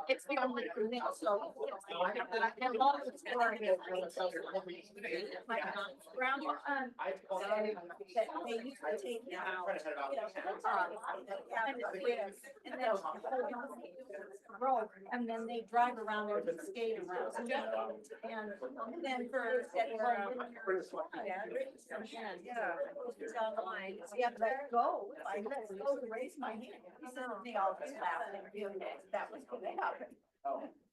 it's the only thing. So. And love is very good. Around your, they used to take it out, and then they drive around there and skate around. And then for. Yeah, let go. I let go to raise my hand. He said they all just laughed and doing it. That was what happened.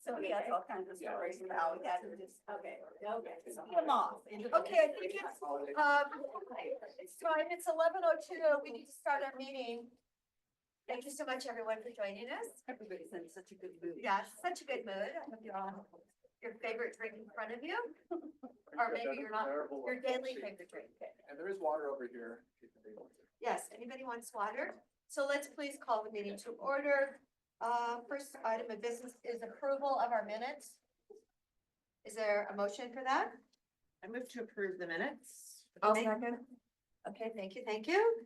So he has all kinds of stories about that. Okay. Come off. Okay, I think it's time. It's 11:02. We need to start our meeting. Thank you so much, everyone, for joining us. Everybody's in such a good mood. Yes, such a good mood. I hope you're all your favorite drink in front of you, or maybe you're not your daily favorite drink. And there is water over here. Yes, anybody wants water? So let's please call the meeting to order. First item of business is approval of our minutes. Is there a motion for that? I move to approve the minutes. Second. Okay, thank you, thank you.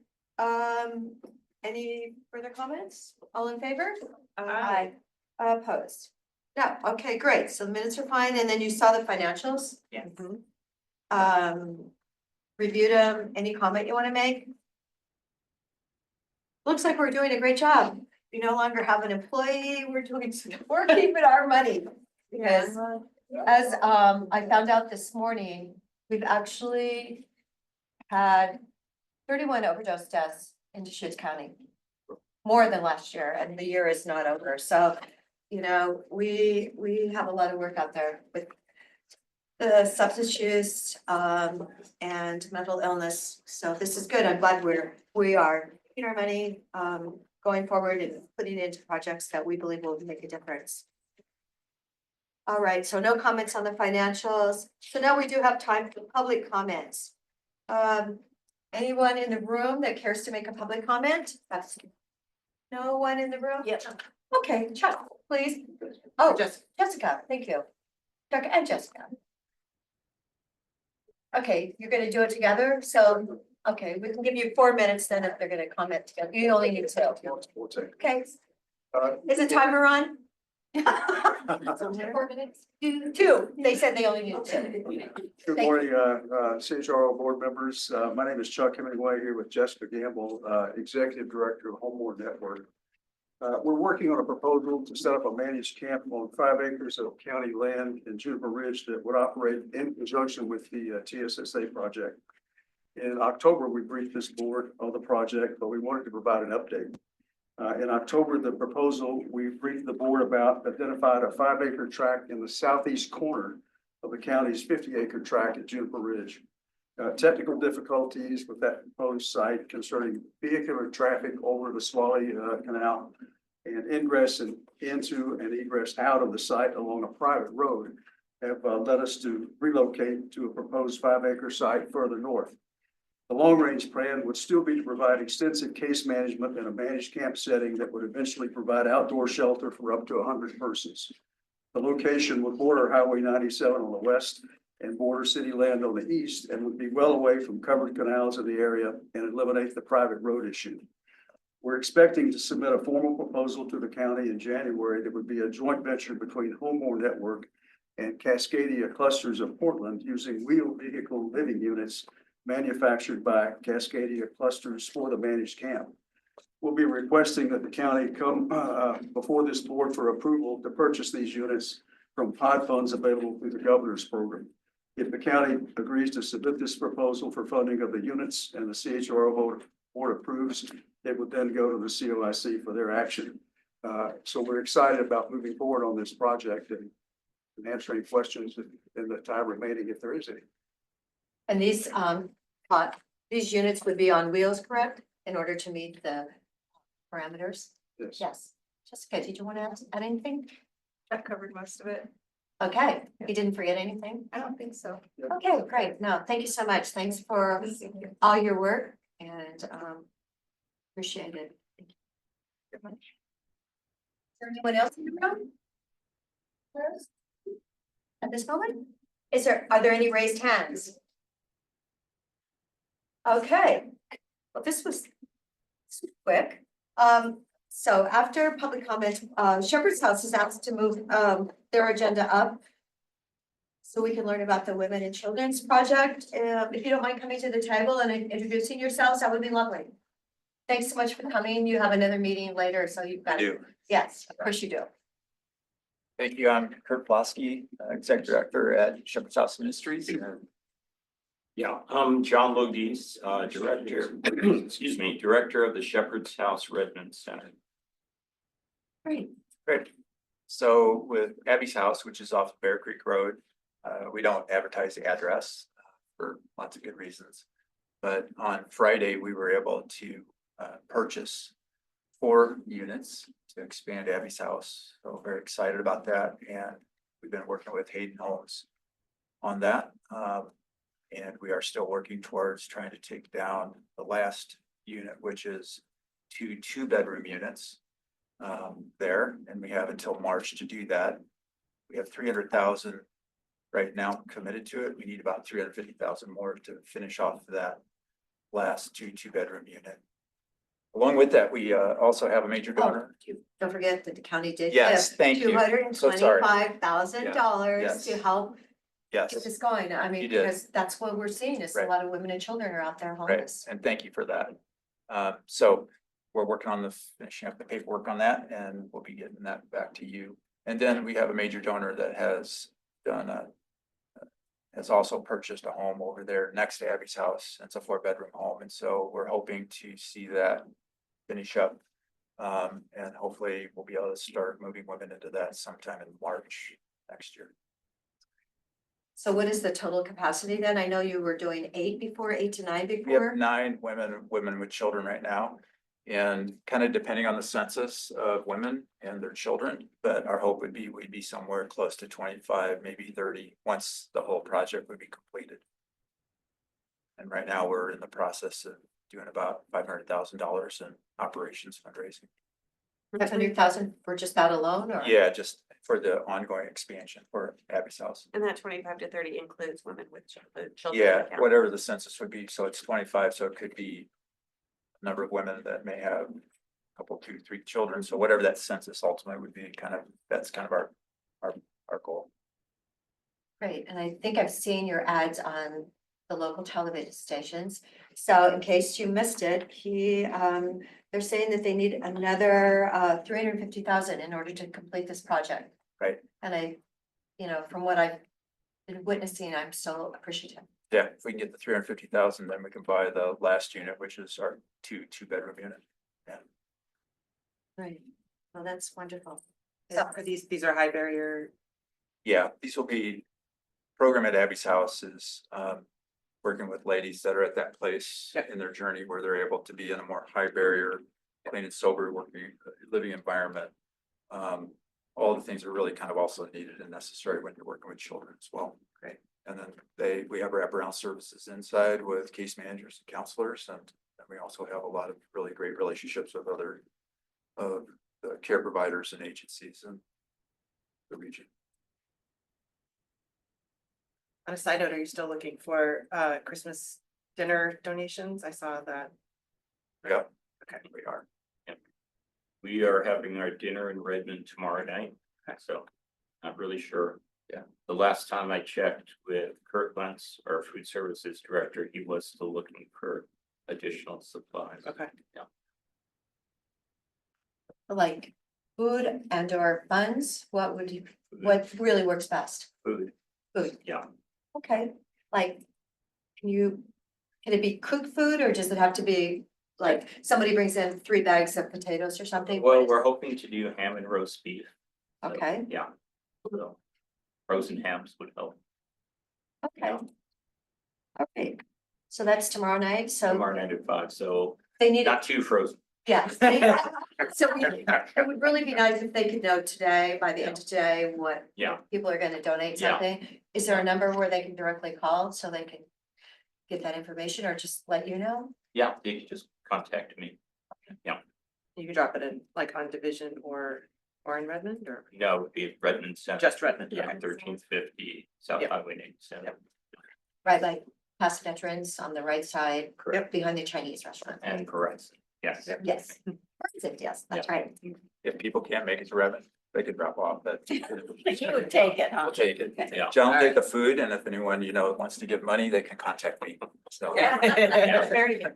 Any further comments? All in favor? Aye. Opposed? No, okay, great. So the minutes are fine, and then you saw the financials? Yes. Reviewed them. Any comment you want to make? Looks like we're doing a great job. We no longer have an employee. We're keeping our money. Because as I found out this morning, we've actually had 31 overdose deaths in Deschutes County. More than last year, and the year is not over. So, you know, we have a lot of work out there with the substance use and mental illness. So this is good. I'm glad we are keeping our money going forward and putting it into projects that we believe will make a difference. All right, so no comments on the financials. So now we do have time for public comments. Anyone in the room that cares to make a public comment? That's no one in the room? Yep. Okay, Chuck, please. Oh, Jessica, thank you. Chuck and Jessica. Okay, you're gonna do it together, so, okay, we can give you 4 minutes then if they're gonna comment together. You only need 2. We'll take. Okay, is the timer on? 4 minutes. 2, they said they only need 2. Good morning, CHRO board members. My name is Chuck Hemingway here with Jessica Gamble, Executive Director of Homeboard Network. We're working on a proposal to set up a managed camp on 5 acres of county land in Juniper Ridge that would operate in conjunction with the TSSA project. In October, we briefed this board on the project, but we wanted to provide an update. In October, the proposal, we briefed the board about identified a 5-acre tract in the southeast corner of the county's 50-acre tract at Juniper Ridge. Technical difficulties with that proposed site concerning vehicular traffic over the Swally Canal and ingress into and egress out of the site along a private road have led us to relocate to a proposed 5-acre site further north. The long-range plan would still be to provide extensive case management in a managed camp setting that would eventually provide outdoor shelter for up to 100 persons. The location would border Highway 97 on the west and border city land on the east, and would be well away from covered canals in the area and eliminate the private road issue. We're expecting to submit a formal proposal to the county in January that would be a joint venture between Homeboard Network and Cascadia Clusters of Portland using wheeled vehicle living units manufactured by Cascadia Clusters for the managed camp. We'll be requesting that the county come before this board for approval to purchase these units from pod funds available through the governor's program. If the county agrees to submit this proposal for funding of the units and the CHRO board approves, it would then go to the COIC for their action. So we're excited about moving forward on this project and answering questions in the time remaining if there is any. And these units would be on wheels, correct? In order to meet the parameters? Yes. Yes. Jessica, did you want to add anything? That covered most of it. Okay, you didn't forget anything? I don't think so. Okay, great. No, thank you so much. Thanks for all your work and appreciate it. Thank you very much. Is there anyone else in the room? At this moment? Are there any raised hands? Okay, well, this was quick. So after public comment, Shepherd's House is asked to move their agenda up. So we can learn about the Women and Children's Project. If you don't mind coming to the table and introducing yourselves, that would be lovely. Thanks so much for coming. You have another meeting later, so you've got. do. Yes, of course you do. Thank you. I'm Kurt Plosky, Executive Director at Shepherd's House Ministries. Yeah, I'm John Lodis, Director, excuse me, Director of the Shepherd's House Redmond Center. Great. Great. So with Abby's house, which is off Bear Creek Road, we don't advertise the address for lots of good reasons. But on Friday, we were able to purchase 4 units to expand Abby's house. So very excited about that. And we've been working with Hayden Homes on that. And we are still working towards trying to take down the last unit, which is 2 2-bedroom units there. And we have until March to do that. We have 300,000 right now committed to it. We need about 350,000 more to finish off that last 2 2-bedroom unit. Along with that, we also have a major donor. Don't forget that the county did. Yes, thank you. So sorry. $225,000 Yes. to help Yes, get this going. I mean, You did. because that's what we're seeing is a Right. lot of women and children are out there right. homeless. And thank you for that. So we're working on finishing up the paperwork on that, and we'll be getting that back to you. And then we have a major donor that has done has also purchased a home over there next to Abby's house. It's a 4-bedroom home. And so we're hoping to see that finish up. And hopefully we'll be able to start moving women into that sometime in March next year. So what is the total capacity then? I know you were doing 8 before, 8 to 9 We have before. 9 women with children right now. And kind of depending on the census of women and their children, but our hope would be we'd be somewhere close to 25, maybe 30, once the whole project would be completed. And right now we're in the process of doing about $500,000 in operations fundraising. 500,000 for just that alone or? Yeah, just for the ongoing expansion for Abby's house. And that 25 to 30 includes women with children. Yeah, whatever the census would be. So it's 25, so it could be a number of women that may have a couple, 2, 3 children. So whatever that census ultimately would be, that's kind of our goal. Great, and I think I've seen your ads on the local television stations. So in case you missed it, they're saying that they need another 350,000 in order to complete this project. Right. And from what I've been witnessing, I'm so appreciative. Yeah, if we can get the 350,000, then we can buy the last unit, which is our 2-bedroom unit. Right, well, that's wonderful. So for these are high barrier. Yeah, these will be program at Abby's house is working with ladies that are at that place in their journey where they're able to be in a more high barrier, clean and sober living environment. All the things are really kind of also needed and necessary when you're working with children as well. Great. And then we have wraparound services inside with case managers and counselors, and we also have a lot of really great relationships with other care providers and agencies in the region. On a side note, are you still looking for Christmas dinner donations? I saw that. Yeah. Okay. We are. We are having our dinner in Redmond tomorrow night, so not really sure. Yeah. The last time I checked with Kurt Lentz, our food services director, he was still looking for additional supplies. Okay. Yeah. Like food and or funds, what really works best? Food, Food, yeah. okay, like, can it be cooked food or does it have to be like somebody brings in 3 bags of potatoes or something? Well, we're hoping to do ham and roast beef. So, Okay, yeah. So frozen hams would help. okay. Okay, so that's tomorrow night, so Tomorrow night at 5, so they need, not too frozen. yes. So it would really be nice if they could know today, by the end of today, what Yeah. people are gonna donate Yeah. something. Is there a number where they can directly call so they can get that information or just let you know? Yeah, they could just contact me. You could drop it in like on Division or in Redmond or No, it would be at Redmond Center. just Redmond? Yeah, Okay. 1350 South Yep. Highway 87. Yep. Right, like past veterans on the right side, Correct. behind the Chinese restaurant. And correct. Yes. Yep. Yes, Perfect, yes, that's right. If people can't make it to Redmond, they can drop off, but. You would take it, huh? We'll take it. Yeah. John will take the food, and if anyone, wants to give money, they can contact me, so. Very good.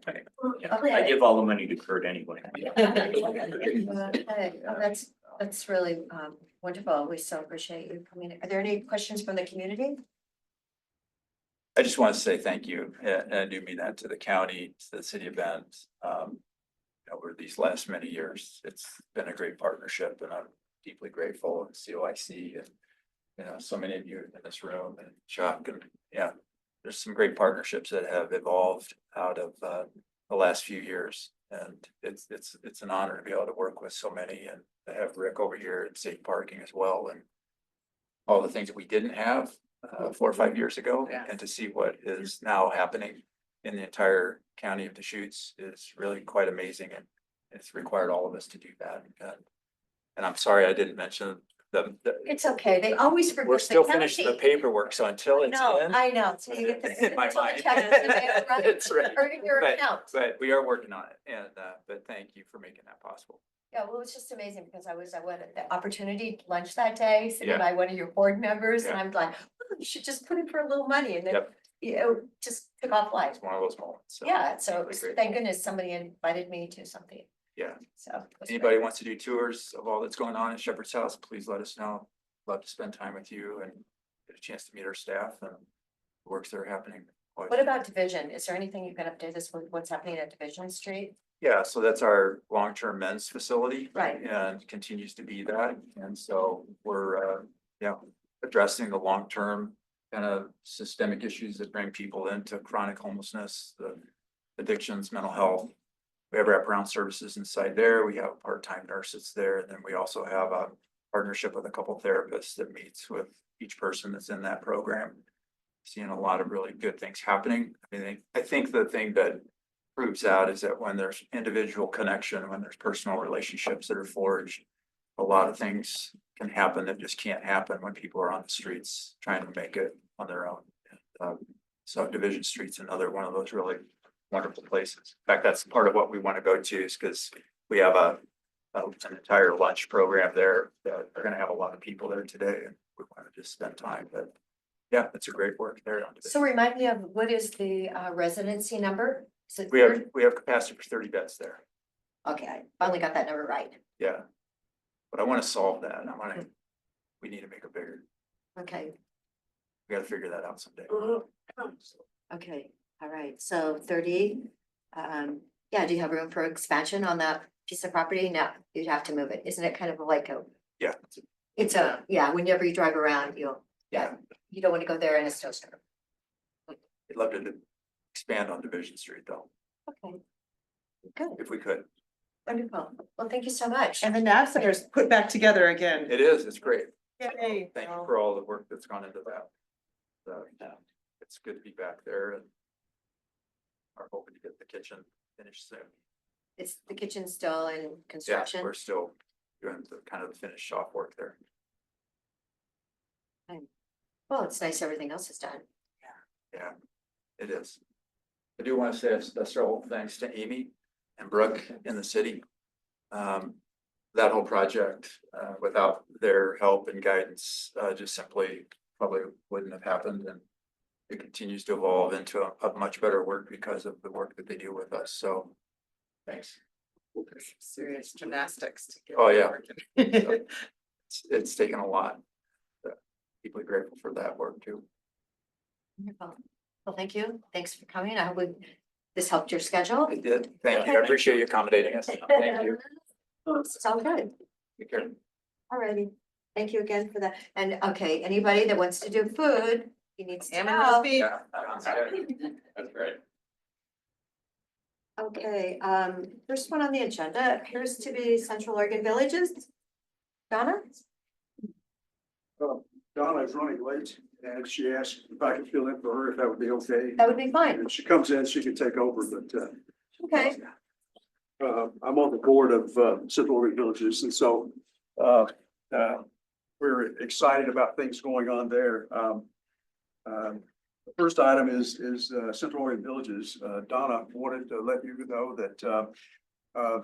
Yeah, I give all the money to Kurt anyway. Okay, oh, that's really wonderful. We so appreciate you coming. Are there any questions from the community? I just want to say thank you, and I do mean that to the county, to the city of Bend. Over these last many years, it's been a great partnership, and I'm deeply grateful, and COIC, and so many of you in this room, and Chuck, and there's some great partnerships that have evolved out of the last few years, and it's an honor to be able to work with so many, and to have Rick over here at safe parking as well, and all the things that we didn't have 4 or 5 years ago, and to see what is now happening in the entire county of Deschutes is really quite amazing, and it's required all of us to do that. And I'm sorry I didn't mention the, It's okay. They always forget. we're the still finishing the county. paperwork, so until it's in. I know, so you get the. In my until the mind. check is in there, right? That's right. Earning your But- account. But we are working on it, and but thank you for making that possible. Yeah, well, it's just amazing because I went at the opportunity lunch that day, sitting Yeah. by one of your board members, and Yeah. I'm like, oh, you should just put in for a little money, and then, Yep. just took off life. It's one of those moments. So Yeah, so it deeply was, grateful. thank goodness somebody invited me to something, Yeah. so. it was Anybody great. wants to do tours of all that's going on at Shepherd's House, please let us know. Love to spend time with you and get a chance to meet our staff and the works that are happening. What about Division? Is there anything you can update us with what's happening at Division Street? Yeah, so that's our long-term men's facility. Right. And continues to be that. And so we're, addressing the long-term kind of systemic issues that bring people into chronic homelessness, the addictions, mental health. We have wraparound services inside there. We have part-time nurses there. And then we also have a partnership with a couple therapists that meets with each person that's in that program. Seeing a lot of really good things happening. I think the thing that proves that is that when there's individual connection, when there's personal relationships that are forged, a lot of things can happen that just can't happen when people are on the streets trying to make it on their own. So Division Street's another one of those really wonderful places. In fact, that's part of what we want to go to, is because we have an entire lunch program there that are going to have a lot of people there today, and we want to just spend time. But yeah, it's a great work there. On Division. So remind me of what is the residency number? Is it We have capacity for 30 beds there. Okay, I finally got that number right. Yeah. But I want to solve that. We need to make it bigger. Okay, We gotta figure that out someday. okay, all right, so 30. Yeah, do you have room for expansion on that piece of property? No, you'd have to move it. Isn't it kind of like Yeah, whenever you drive around, you don't want to go there in a snowstorm. I'd love to expand on Division Street though, Okay. Good, if we could. wonderful. Well, thank you so much. And the NAV Center's put back together again. It is, it's great. Yay. Thank you for all the work that's gone into that. So, it's good to be back there and are hoping to get the kitchen finished soon. Is the kitchen still in Yeah, construction? we're still doing the kind of the finished shop work there. Well, it's nice everything else is done. Yeah, it is. I do want to say a special thanks to Amy and Brooke in the city. That whole project, without their help and guidance, just simply probably wouldn't have happened, and it continues to evolve into a much better work because of the work that they do with us. So, thanks. Serious gymnastics. to get Oh, it yeah. working. It's taken a lot. Deeply grateful for that work too. Wonderful. Well, thank you. Thanks for coming. I hope this helped your schedule. It did. Thank you. I appreciate you accommodating us. Thank you. It's all good. Take care. Alrighty. Thank you again for that. And okay, anybody that wants to do food, he needs to Salmon roast know. beef. Yeah, that's great. Okay, first one on the agenda appears to be Central Oregon Villages. Donna? Donna's running late and she asked if I could fill in for her, if that would be okay. That would be fine. And if she comes in, she can take over, but Okay. I'm on the board of Central Oregon Villages, and so we're excited about things going on there. The first item is Central Oregon Villages. Donna wanted to let you know that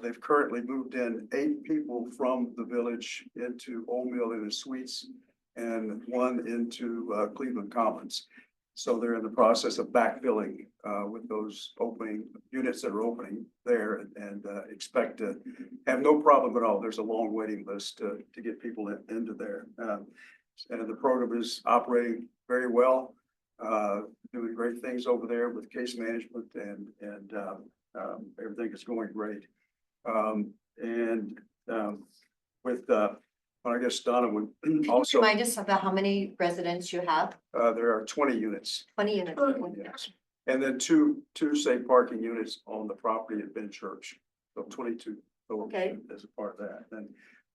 They've currently moved in 8 people from the village into Old Mill Inn and Suites and 1 into Cleveland Commons. So they're in the process of backfilling with those opening units that are opening there and expect to have no problem at all. There's a long waiting list to get people into there. And the program is operating very well, doing great things over there with case management and everything is going great. With, I guess Donna would also, Remind us about how many residents you have, there are 20 units. 20 units. Yes. And then two safe parking units on the property at Ben Church. So 22 total Okay. as a part of that. And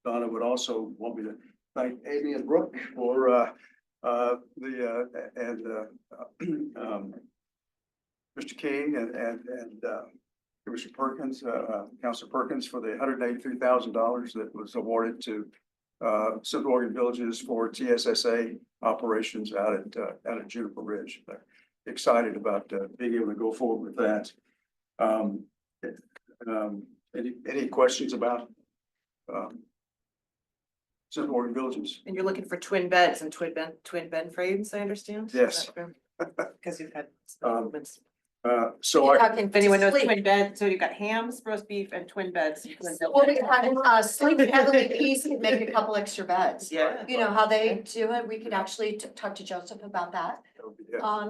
Donna would also want me to thank Amy and Brooke for Mr. King and Commissioner Perkins, Councilor Perkins for the $183,000 that was awarded to Central Oregon Villages for TSSA operations out at Juniper Ridge. They're excited about being able to go forward with that. Any questions about Central Oregon Villages? And you're looking for twin beds and twin bed frames, I understand? Yes. Because you've had. movements. So You're I, talking If anyone knows sleep. twin bed, so you've got hams, roast beef and twin beds. Well, we had, sleep heavily piece could make a couple extra beds. Yeah. You know how they do it, we could actually talk to Joseph about that.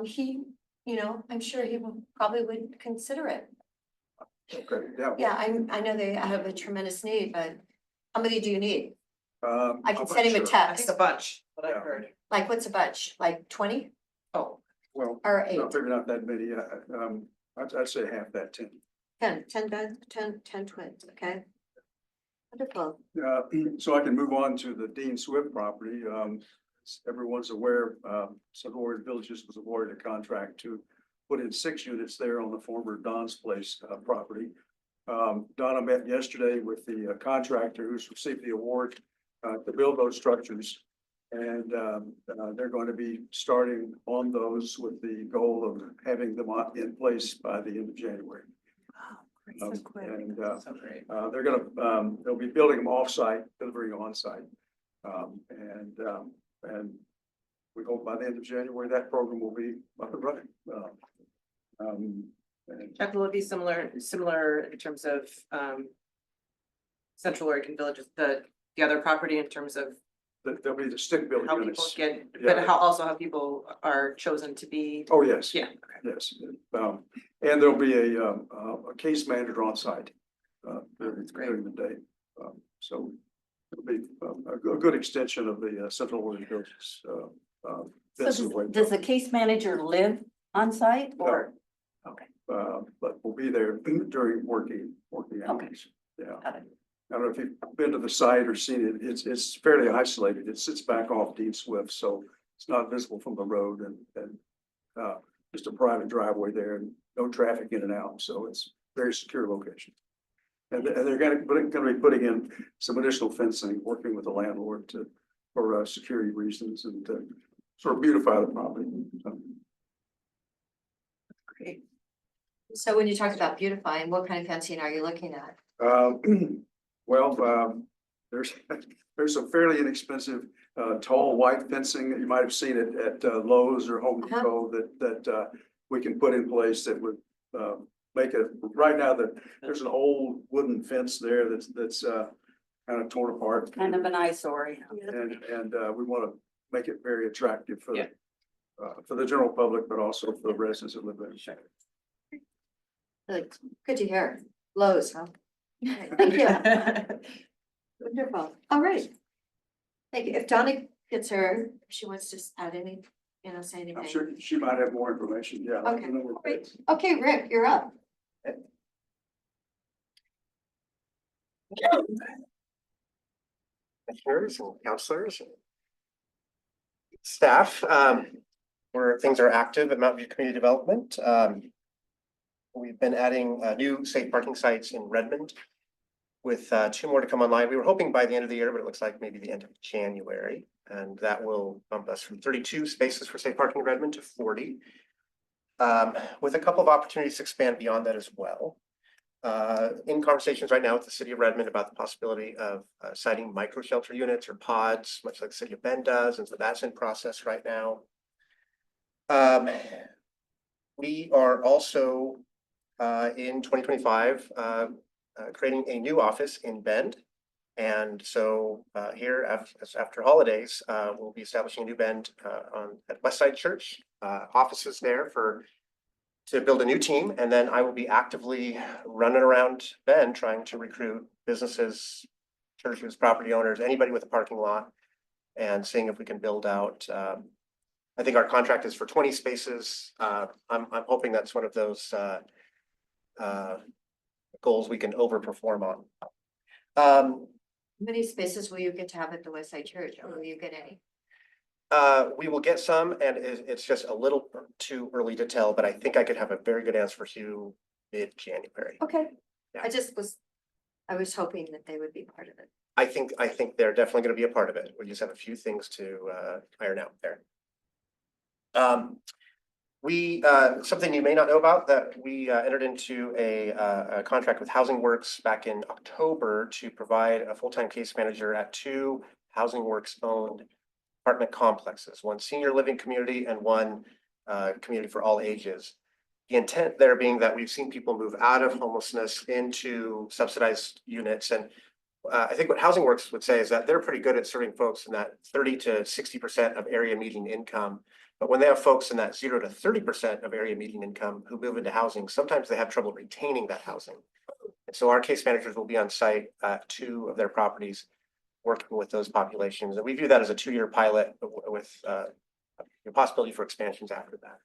He, you know, I'm sure he probably would consider it. okay, yeah. Yeah, I know they have a tremendous need, but how many do you need? I I'm can not send him a sure. text, That's a bunch, what I Yeah. heard. like what's a bunch, like 20 Oh, Well, or 8? no, maybe not that many. I'd say half that 10. 10 beds, 10 twins, okay? Wonderful. So I can move on to the Dean Swift property. As everyone's aware, Central Oregon Villages was awarded a contract to put in 6 units there on the former Don's Place property. Donna met yesterday with the contractor who's received the award to build those structures. And they're going to be starting on those with the goal of having them in place by the end of January. so quick. And So great. they're gonna, they'll be building them off-site, delivering on-site. And we hope by the end of January, that program will be up and running. And Chuck, will it be similar in terms of Central Oregon Villages, the other property in terms of there'll be the stick-built how people units. get, Yeah. but how people are chosen to be? Oh, yes. Yeah, okay. Yes. And there'll be a case manager on site. That's great. During the day. So it'll be a good extension of the Central Oregon Villages. So This is the way- does the case manager live on site or? Okay, But we'll be there during working hours. Yeah. got it. I don't know if you've been to the site or seen it. It's fairly isolated. It sits back off Dean Swift, so it's not visible from the road and just a private driveway there and no traffic in and out. So it's a very secure location. And they're gonna be putting in some additional fencing, working with the landlord for security reasons and to sort of beautify the property. Great. So when you talk about beautifying, what kind of fencing are you looking at? Well, there's some fairly inexpensive, tall white fencing that you might have seen at Lowe's or Home Depot that we can put in place that would make it, right now that there's an old wooden fence there that's kind of torn apart. Kind of an eyesore. And we want to make it very attractive Yeah. For the general public, but also for the residents that live there. Sure. Like, good to hear. Lowe's, huh? Thank you. Wonderful. All right. Thank you. If Donna gets her, if she wants to add any, say anything. I'm sure she might have more information, yeah. Okay, great. Okay, Rick, you're up. Commissioners and counselors. And staff, where things are active at Mountain View Community Development. We've been adding new safe parking sites in Redmond with 2 more to come online. We were hoping by the end of the year, but it looks like maybe the end of January. And that will bump us from 32 spaces for safe parking in Redmond to 40. With a couple of opportunities to expand beyond that as well. in conversations right now with the city of Redmond about the possibility of citing micro shelter units or pods, much like the city of Bend does, and so that's in process right now. We are also in 2025 creating a new office in Bend. And so here after holidays, we'll be establishing a new Bend at Westside Church, offices there to build a new team. And then I will be actively running around Bend trying to recruit businesses, churches, property owners, anybody with a parking lot, and seeing if we can build out. I think our contract is for 20 spaces. I'm hoping that's one of those goals we can overperform on. How many spaces will you get to have at the Westside Church, or will you get any? We will get some, and it's just a little too early to tell, but I think I could have a very good answer for you mid-January. Okay, Yeah. I was hoping that they would be part of it. I think they're definitely gonna be a part of it. We just have a few things to iron out there. Something you may not know about, that we entered into a contract with Housing Works back in October to provide a full-time case manager at 2 Housing Works owned apartment complexes, one senior living community and one community for all ages. The intent there being that we've seen people move out of homelessness into subsidized units. And I think what Housing Works would say is that they're pretty good at serving folks in that 30 to 60% of area median income. But when they have folks in that 0 to 30% of area median income who move into housing, sometimes they have trouble retaining that housing. And so our case managers will be on site at 2 of their properties, working with those populations. And we view that as a 2-year pilot with the possibility for expansions after that.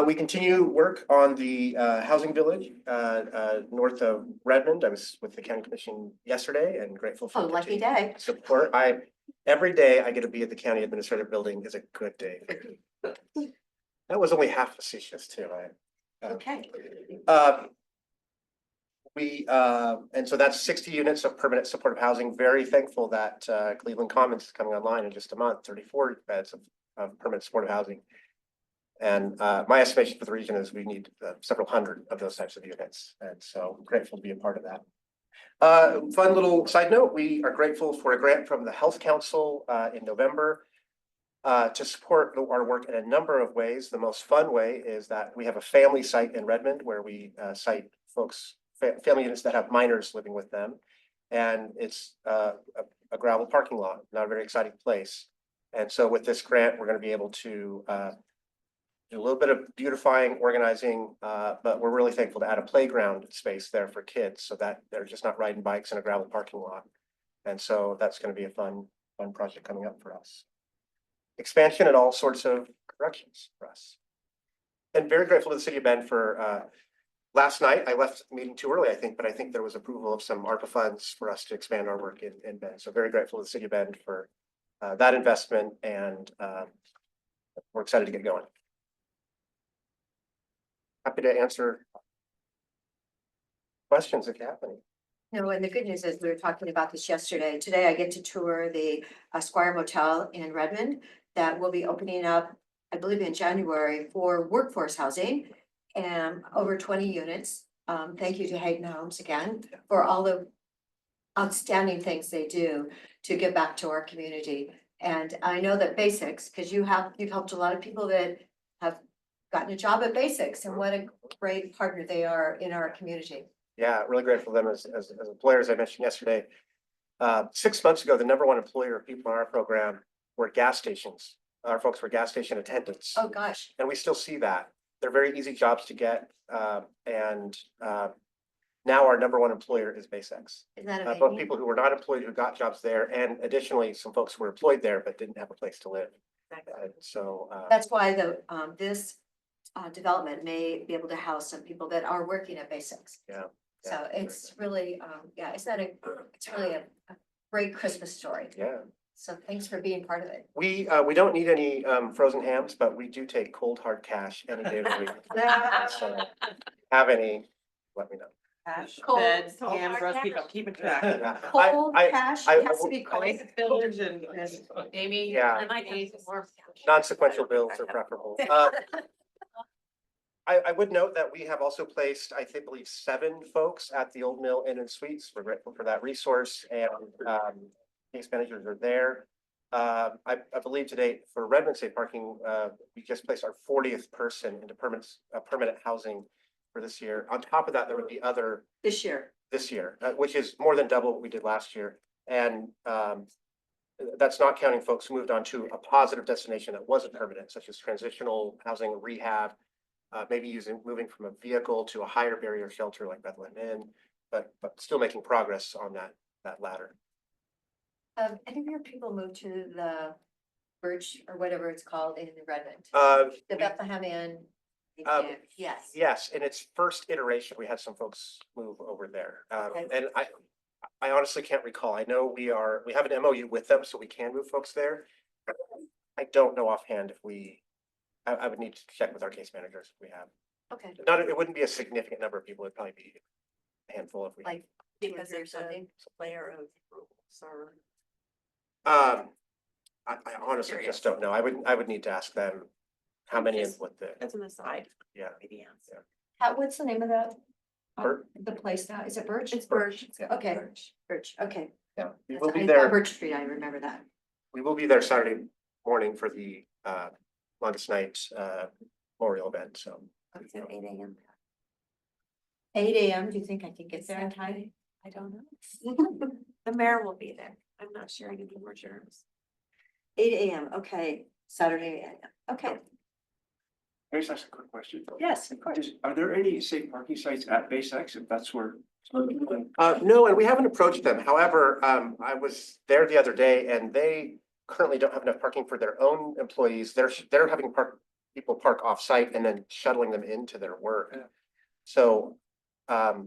We continue work on the housing village north of Redmond. I was with the county commission yesterday and grateful for Lucky day. support. Every day I get to be at the county administrative building is a good day. That was only half facetious too. Okay. And so that's 60 units of permanent supportive housing. Very thankful that Cleveland Commons is coming online in just a month, 34 beds of permanent supportive housing. And my estimation for the region is we need several hundred of those types of units. And so I'm grateful to be a part of that. Fun little side note, we are grateful for a grant from the Health Council in November to support our work in a number of ways. The most fun way is that we have a family site in Redmond where we site folks, family units that have minors living with them. And it's a gravel parking lot, not a very exciting place. And so with this grant, we're going to be able to do a little bit of beautifying, organizing, but we're really thankful to add a playground space there for kids so that they're just not riding bikes in a gravel parking lot. And so that's going to be a fun project coming up for us. Expansion in all sorts of directions for us. And very grateful to the city of Bend for last night. I left the meeting too early, I think, but I think there was approval of some ARPA funds for us to expand our work in Bend. So very grateful to the city of Bend for that investment, and we're excited to get going. Happy to answer questions if you have any. No, and the good news is we were talking about this yesterday. Today I get to tour the Squire Motel in Redmond that will be opening up, I believe in January, for workforce housing and over 20 units. Thank you to Hayden Homes again for all the outstanding things they do to give back to our community. And I know that Basics, because you've helped a lot of people that have gotten a job at Basics, and what a great partner they are in our community. Yeah, really grateful for them as employers. I mentioned yesterday, 6 months ago, the #1 employer of people in our program were gas stations. Our folks were gas station attendants. Oh, gosh. And we still see that. They're very easy jobs to get. And now our #1 employer is Basics. Isn't that Both amazing? people who were not employed who got jobs there, and additionally, some folks who were employed there but didn't have a place to live. So That's why this development may be able to house some people that are working at Basics. Yeah. So it's really, it's really a great Christmas story. yeah, So thanks for being part of it. we don't need any frozen hams, but we do take cold hard cash any day of the week. So have any, let me know. Cash, Cold- beds, cold hams, hard roast beef, cash. I'm keeping track. Yeah. Cold I- cash, I- it has to be cold. Oasis Village and. Amy, Yeah. I might need some more. Non-sequential bills are preferable. I would note that we have also placed, I think, believe 7 folks at the Old Mill Inn and Suites. We're grateful for that resource, and case managers are there. I believe today for Redmond Safe Parking, we just placed our 40th person into permanent housing for this year. On top of that, there would be other This year. this year, which is more than double what we did last year. And that's not counting folks who moved on to a positive destination that wasn't permanent, such as transitional housing, rehab, maybe moving from a vehicle to a higher barrier shelter like Bethlehem Inn, but still making progress on that ladder. Any of your people moved to the Birch or whatever it's called in Redmond? The Bethlehem Inn? Yes. Yes, in its first iteration, we had some folks move over there. Okay. And I honestly can't recall. I know we have an MOU with them, so we can move folks there. I don't know offhand if I would need to check with our case managers if we have. Okay. It wouldn't be a significant number of people. It'd probably be a handful if we. Like, Because there's there's a something. layer of rules or. I honestly just don't know. I would need to ask them how many and Just- what the, As an aside. yeah. Maybe answer. What's the name of that? Birch. The place now, is it Birch? It's Birch. Okay, Birch, okay. Yeah, we That's- will be I- there. Birch Street, I remember that. We will be there Saturday morning for the longest night memorial event, so. It's at 8 a.m. 8 AM, do you think I can get there in time? Saturday. I don't know. The mayor will be there. I'm not sharing any more germs. 8 AM, okay, Saturday, 8 AM, okay, Can I just ask a quick question? yes, of course. Are there any safe parking sites at Base X if that's where? No, and we haven't approached them. However, I was there the other day and they currently don't have enough parking for their own employees. They're having people park off-site and then shuttling them into their work. Yeah. So, I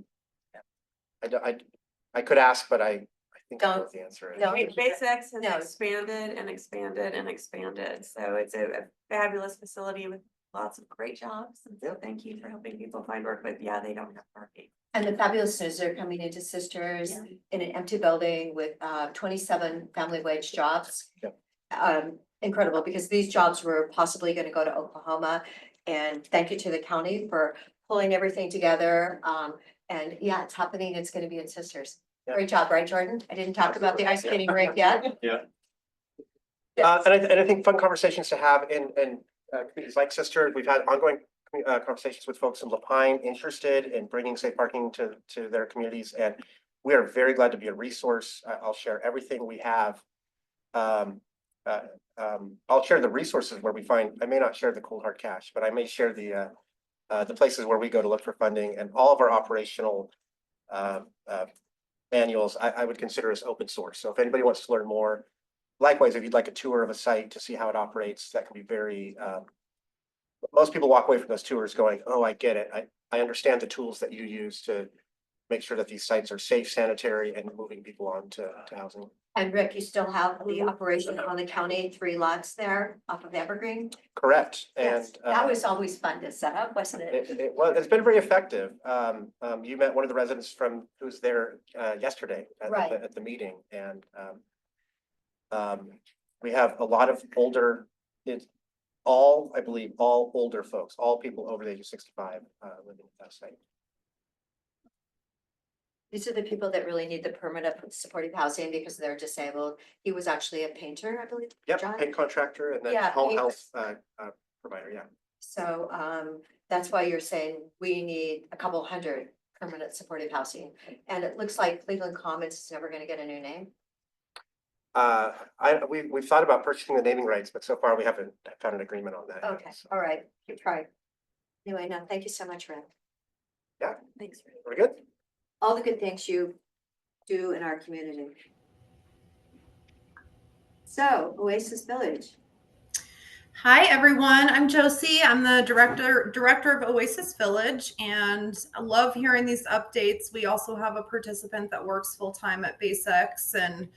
could ask, but I think I know what the answer is. No. Base X has No. expanded and expanded and expanded, so it's a fabulous facility with lots of great jobs. And so thank you for helping people find work, but yeah, they don't have parking. And the fabulousness, they're coming into Sisters Yeah. in an empty building with 27 family wage jobs. Yep. Incredible, because these jobs were possibly gonna go to Oklahoma. And thank you to the county for pulling everything together. And yeah, it's happening, it's gonna be in Sisters. Yeah. Great job, right, Jordan? I didn't talk about the ice skating rink yet. Yeah. And I think fun conversations to have in communities like Sisters. We've had ongoing conversations with folks in La Pine interested in bringing safe parking to their communities, and we are very glad to be a resource. I'll share everything we have. I'll share the resources where we find. I may not share the cold hard cash, but I may share the places where we go to look for funding, and all of our operational manuals I would consider as open source. So if anybody wants to learn more, likewise, if you'd like a tour of a site to see how it operates, that can be very, most people walk away from those tours going, oh, I get it. I understand the tools that you use to make sure that these sites are safe, sanitary, and moving people on to housing. And Rick, you still have the operation on the county 3 lots there off of Evergreen? Correct. Yes, And that was always fun to set up, wasn't it? it's been very effective. You met one of the residents who's there yesterday Right. at the meeting, and we have a lot of older, I believe, all older folks, all people over the age of 65 living at that site. These are the people that really need the permanent supportive housing because they're disabled. He was actually a painter, I believe. Yep, John? paid contractor and then Yeah, home he health provider, yeah. So that's why you're saying we need a couple hundred permanent supportive housing. And it looks like Cleveland Commons is never gonna get a new name. We've thought about purchasing the naming rights, but so far we haven't found an agreement on that. yet, Okay, so. all right, keep trying. Anyway, no, thank you so much, Rick. Yeah. Thanks, Rick. Very good. All the good things you do in our community. So Oasis Village. Hi, everyone. I'm Josie. I'm the director of Oasis Village, and I love hearing these updates. We also have a participant that works full time at Base X, and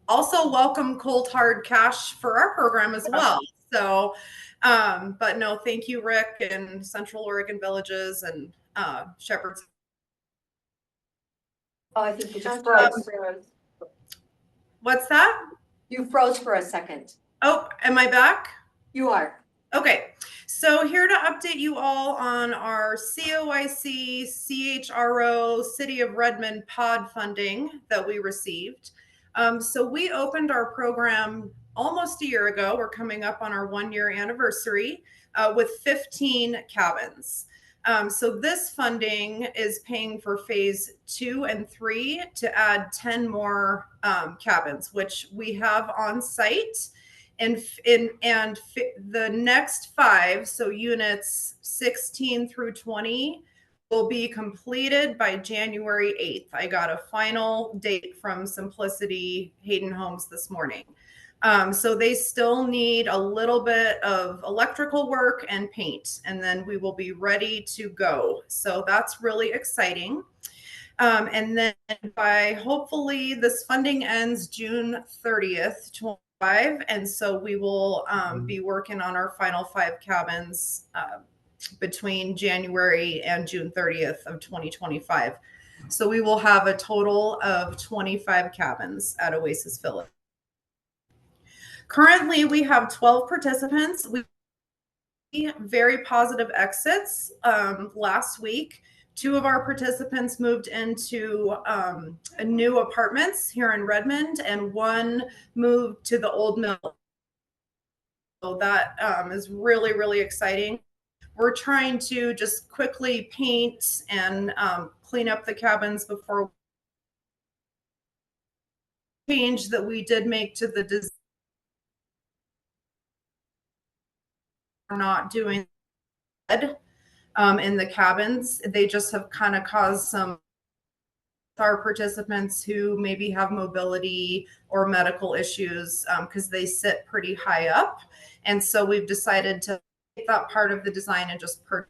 also welcome cold hard cash for our program as well. So, but no, thank you, Rick, and Central Oregon Villages and Shepherd's. Oh, I think you just froze. What's that? You froze for a second. Oh, am I back? You are. Okay, So here to update you all on our COIC, CHRO, City of Redmond pod funding that we received. So we opened our program almost a year ago. We're coming up on our 1-year anniversary with 15 cabins. So this funding is paying for phase 2 and 3 to add 10 more cabins, which we have on site. And the next 5, so units 16 through 20, will be completed by January 8th. I got a final date from Simplicity Hayden Homes this morning. So they still need a little bit of electrical work and paint, and then we will be ready to go. So that's really exciting. And then by hopefully this funding ends June 30th, 2025. And so we will be working on our final 5 cabins between January and June 30th of 2025. So we will have a total of 25 cabins at Oasis Village. Currently, we have 12 participants. We very positive exits last week. 2 of our participants moved into new apartments here in Redmond, and 1 moved to the old mill. So that is really, really exciting. We're trying to just quickly paint and clean up the cabins before change that we did make to the design. We're not doing bed in the cabins. They just have kind of caused some our participants who maybe have mobility or medical issues because they sit pretty high up. And so we've decided to take that part of the design and just purchase.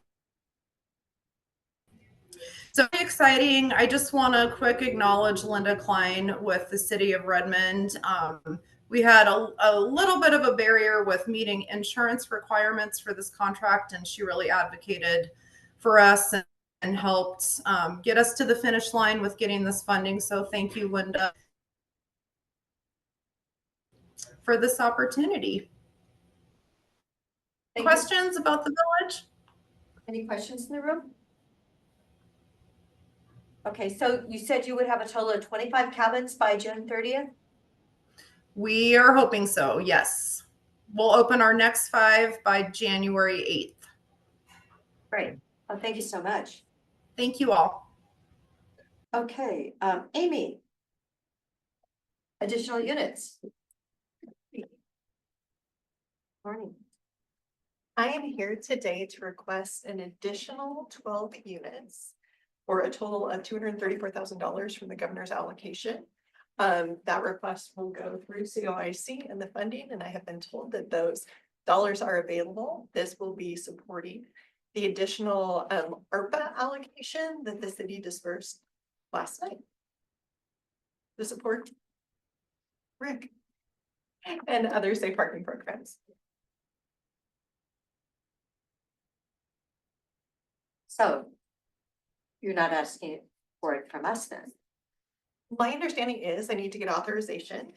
So exciting. I just want to quick acknowledge Linda Klein with the City of Redmond. We had a little bit of a barrier with meeting insurance requirements for this contract, and she really advocated for us and helped get us to the finish line with getting this funding. So thank you, Linda, for this opportunity. Questions about the village? Any questions in the room? Okay, so you said you would have a total of 25 cabins by June 30th? We are hoping so, yes. We'll open our next 5 by January 8th. Great. Oh, thank you so much. Thank you all. Okay, Amy. Additional units. Morning. I am here today to request an additional 12 units for a total of $234,000 from the governor's allocation. That request will go through COIC and the funding, and I have been told that those dollars are available. This will be supporting the additional ARPA allocation that the city dispersed last night to support Rick and other safe parking programs. So you're not asking for it from us then? My understanding is I need to get authorization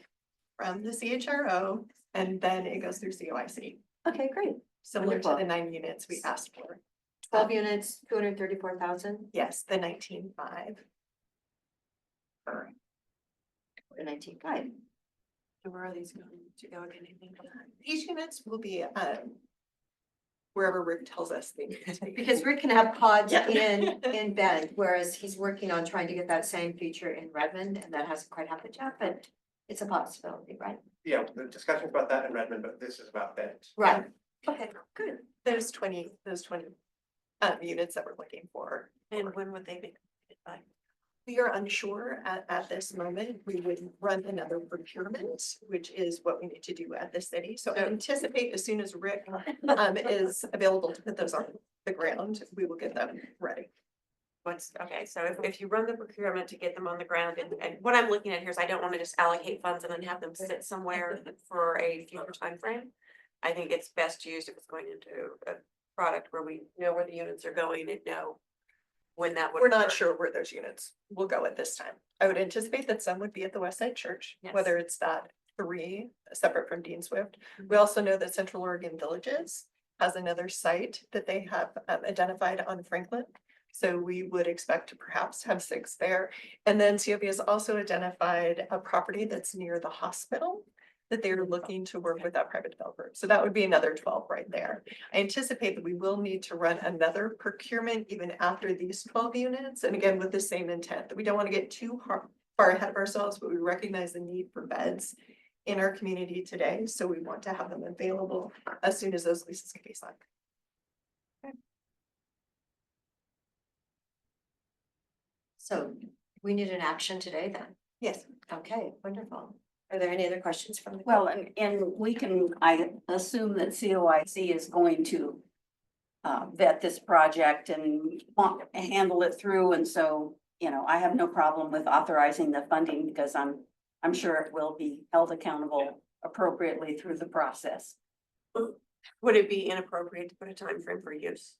from the CHRO and then it goes through COIC. Okay, great. Similar to the Wonderful. 9 units we asked for. 12 units, 234,000 Yes, the 19.5. or 19.5. And where are these going to go again? These units will be wherever Rick tells us they need to be. Because Rick can have pods Yeah. in Bend, whereas he's working on trying to get that same feature in Redmond, and that hasn't quite happened yet, but it's a possibility, right? Yeah, the discussions about that in Redmond, but this is about Bend. Right. Okay, good. There's 20 units that we're looking for. And when would they be completed by? We are unsure at this moment. We would run another procurement, which is what we need to do at the city. So I anticipate as soon as Rick is available to put those on the ground, we will get them ready. Okay, so if you run the procurement to get them on the ground, and what I'm looking at here is I don't want to just allocate funds and then have them sit somewhere for a future time frame. I think it's best used if it's going into a product where we know where the units are going and know when that would. We're not occur. sure where those units will go at this time. I would anticipate that some would be at the West Side Church, Yes. whether it's that 3 separate from Dean Swift. We also know that Central Oregon Villages has another site that they have identified on Franklin. So we would expect to perhaps have 6 there. And then COP has also identified a property that's near the hospital that they're looking to work with that private developer. So that would be another 12 right there. I anticipate that we will need to run another procurement even after these 12 units. And again, with the same intent that we don't want to get too far ahead of ourselves, but we recognize the need for beds in our community today. So we want to have them available as soon as those leases can be signed. So we need an action today then. Yes. Okay, wonderful. Are there any other questions from the? Well, and we can, I assume that COIC is going to vet this project and handle it through, and so, you know, I have no problem with authorizing the funding because I'm sure it will be held accountable appropriately through the process. Would it be inappropriate to put a time frame for use?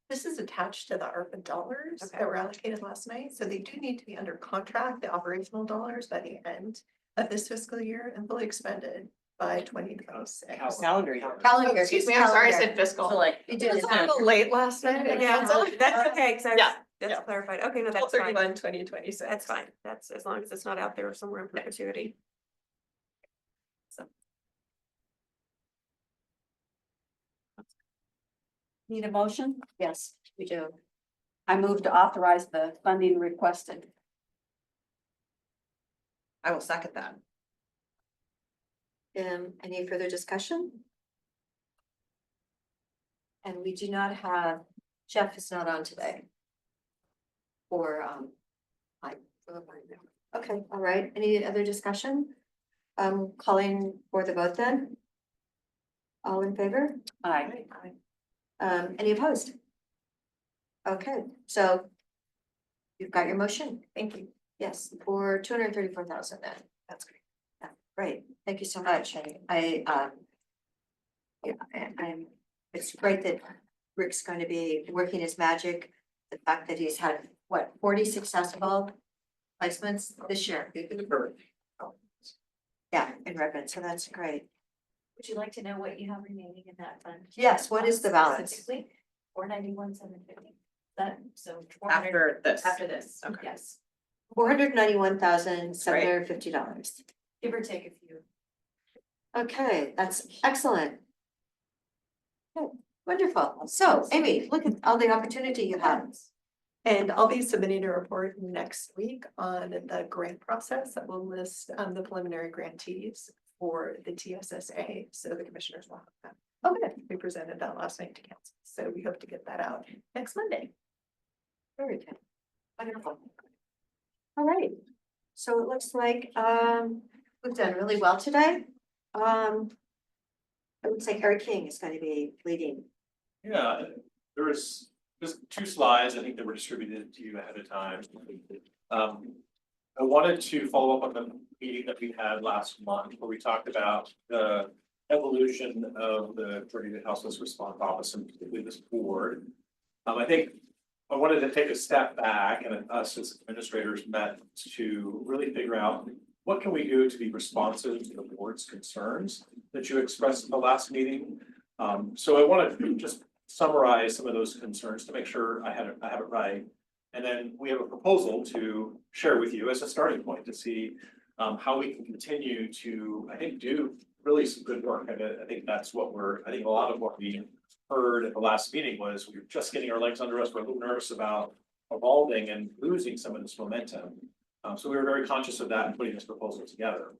This is attached to the ARPA dollars Okay. that were allocated last night, so they do need to be under contract, the operational dollars by the end of this fiscal year and fully expended by 2026. Calendar year. Calendar. Oh, excuse me, I'm sorry, I calendar. said fiscal. like. You did It was it. a little late last night. I Yeah, canceled. that's okay, cause Yeah, that's yeah. clarified. Okay, no, that's fine. 2026. That's fine. That's as long as it's not out there somewhere in perpetuity. Need a motion? Yes, we do. I move to authorize the funding requested. I will second that. Any further discussion? And we do not have, Jeff is not on today. Or, okay, all right. Any other discussion? Calling for the vote then? All in favor? Aye. Any opposed? Okay, so you've got your motion. Thank you. Yes, for 234,000 then. That's great. Yeah, great. Thank you so much. Yeah, it's great that Rick's going to be working his magic. The fact that he's had, what, 40 successful placements this year. Yeah, in Redmond, so that's great. Would you like to know what you have remaining in that fund? Yes, what is the balance? Specifically, 491,750. That, so. After this. After this, Okay. yes, $491,750. give or take a few. Okay, that's excellent. Okay, wonderful. So Amy, look at all the opportunity you have. And I'll be submitting a report next week on the grant process that will list the preliminary grantees for the TSSA, so the commissioners will have that. Okay, we presented that last night to council, so we hope to get that out next Monday. Very good. Wonderful. All right. So it looks like we've done really well today. I would say Eric King is going to be leading. Yeah, there was just 2 slides, I think, that were distributed to you ahead of time. I wanted to follow up on the meeting that we had last month where we talked about the evolution of the Coordinated Houseless Response Office and particularly this board. I think I wanted to take a step back and us as administrators met to really figure out what can we do to be responsive to the board's concerns that you expressed in the last meeting. So I want to just summarize some of those concerns to make sure I have it right. And then we have a proposal to share with you as a starting point to see how we can continue to, I think, do really some good work. And I think that's what I think a lot of what we heard at the last meeting was we were just getting our legs under us. We're a little nervous about evolving and losing some of this momentum. So we were very conscious of that and putting this proposal together.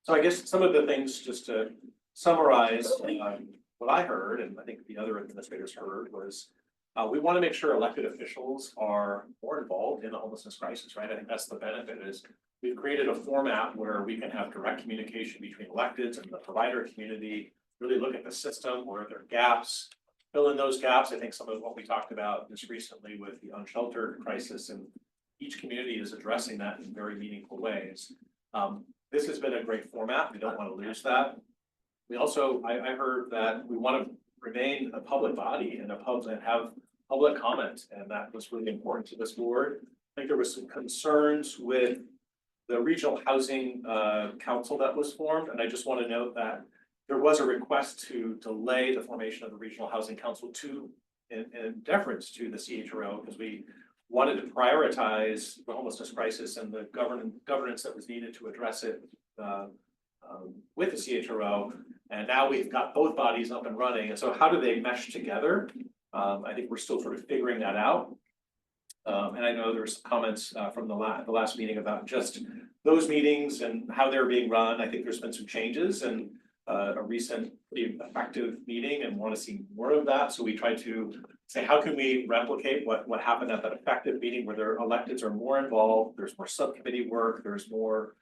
So I guess some of the things just to summarize what I heard, and I think the other administrators heard, was we want to make sure elected officials are more involved in the homelessness crisis, right? I think that's the benefit is we've created a format where we can have direct communication between electeds and the provider community, really look at the system, where there are gaps, fill in those gaps. I think some of what we talked about just recently with the unsheltered crisis, and each community is addressing that in very meaningful ways. This has been a great format. We don't want to lose that. We also, I heard that we want to remain a public body and have public comment, and that was really important to this board. I think there was some concerns with the regional housing council that was formed, and I just want to note that there was a request to delay the formation of the Regional Housing Council in deference to the CHRO, because we wanted to prioritize the homelessness crisis and the governance that was needed to address it with the CHRO. And now we've got both bodies up and running. And so how do they mesh together? I think we're still sort of figuring that out. And I know there's comments from the last meeting about just those meetings and how they're being run. I think there's been some changes and a recent pretty effective meeting, and want to see more of that. So we try to say, how can we replicate what happened at that effective meeting where their electeds are more involved, there's more subcommittee work, there's more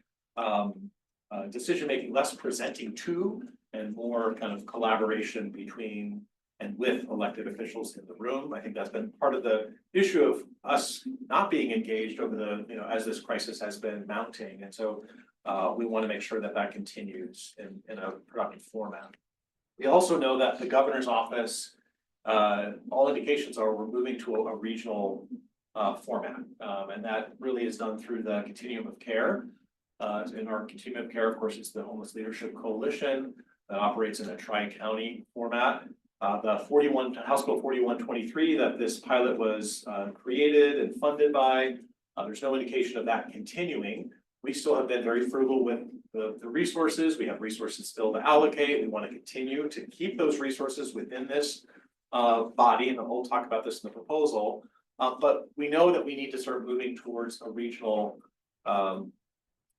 decision-making, less presenting to, and more kind of collaboration between and with elected officials in the room. I think that's been part of the issue of us not being engaged over the, as this crisis has been mounting. And so we want to make sure that that continues in a productive format. We also know that the governor's office, all indications are we're moving to a regional format. And that really is done through the continuum of care. In our continuum of care, of course, is the Homeless Leadership Coalition that operates in a tri-county format. The House Bill 4123 that this pilot was created and funded by, there's no indication of that continuing. We still have been very frugal with the resources. We have resources still to allocate. We want to continue to keep those resources within this body, and we'll talk about this in the proposal. But we know that we need to start moving towards a regional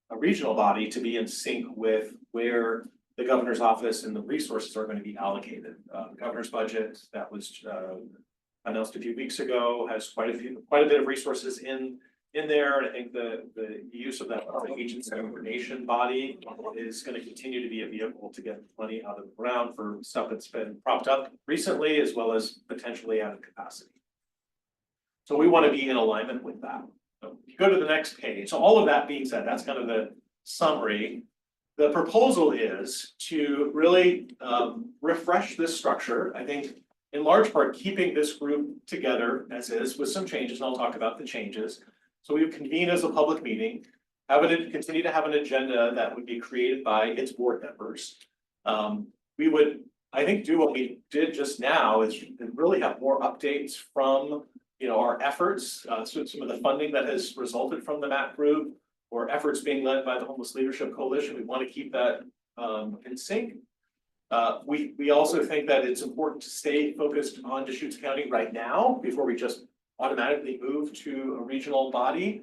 body to be in sync with where the governor's office and the resources are going to be allocated. The governor's budget that was announced a few weeks ago has quite a bit of resources in there. And I think the use of that agency coordination body is going to continue to be a vehicle to get money out of the ground for stuff that's been propped up recently, as well as potentially out of capacity. So we want to be in alignment with that. So if you go to the next page, so all of that being said, that's kind of the summary. The proposal is to really refresh this structure. I think in large part, keeping this group together as is with some changes, and I'll talk about the changes. So we would convene as a public meeting, continue to have an agenda that would be created by its board members. We would, I think, do what we did just now is really have more updates from our efforts, so some of the funding that has resulted from the MAP group, or efforts being led by the Homeless Leadership Coalition. We want to keep that in sync. We also think that it's important to stay focused on Deschutes County right now before we just automatically move to a regional body.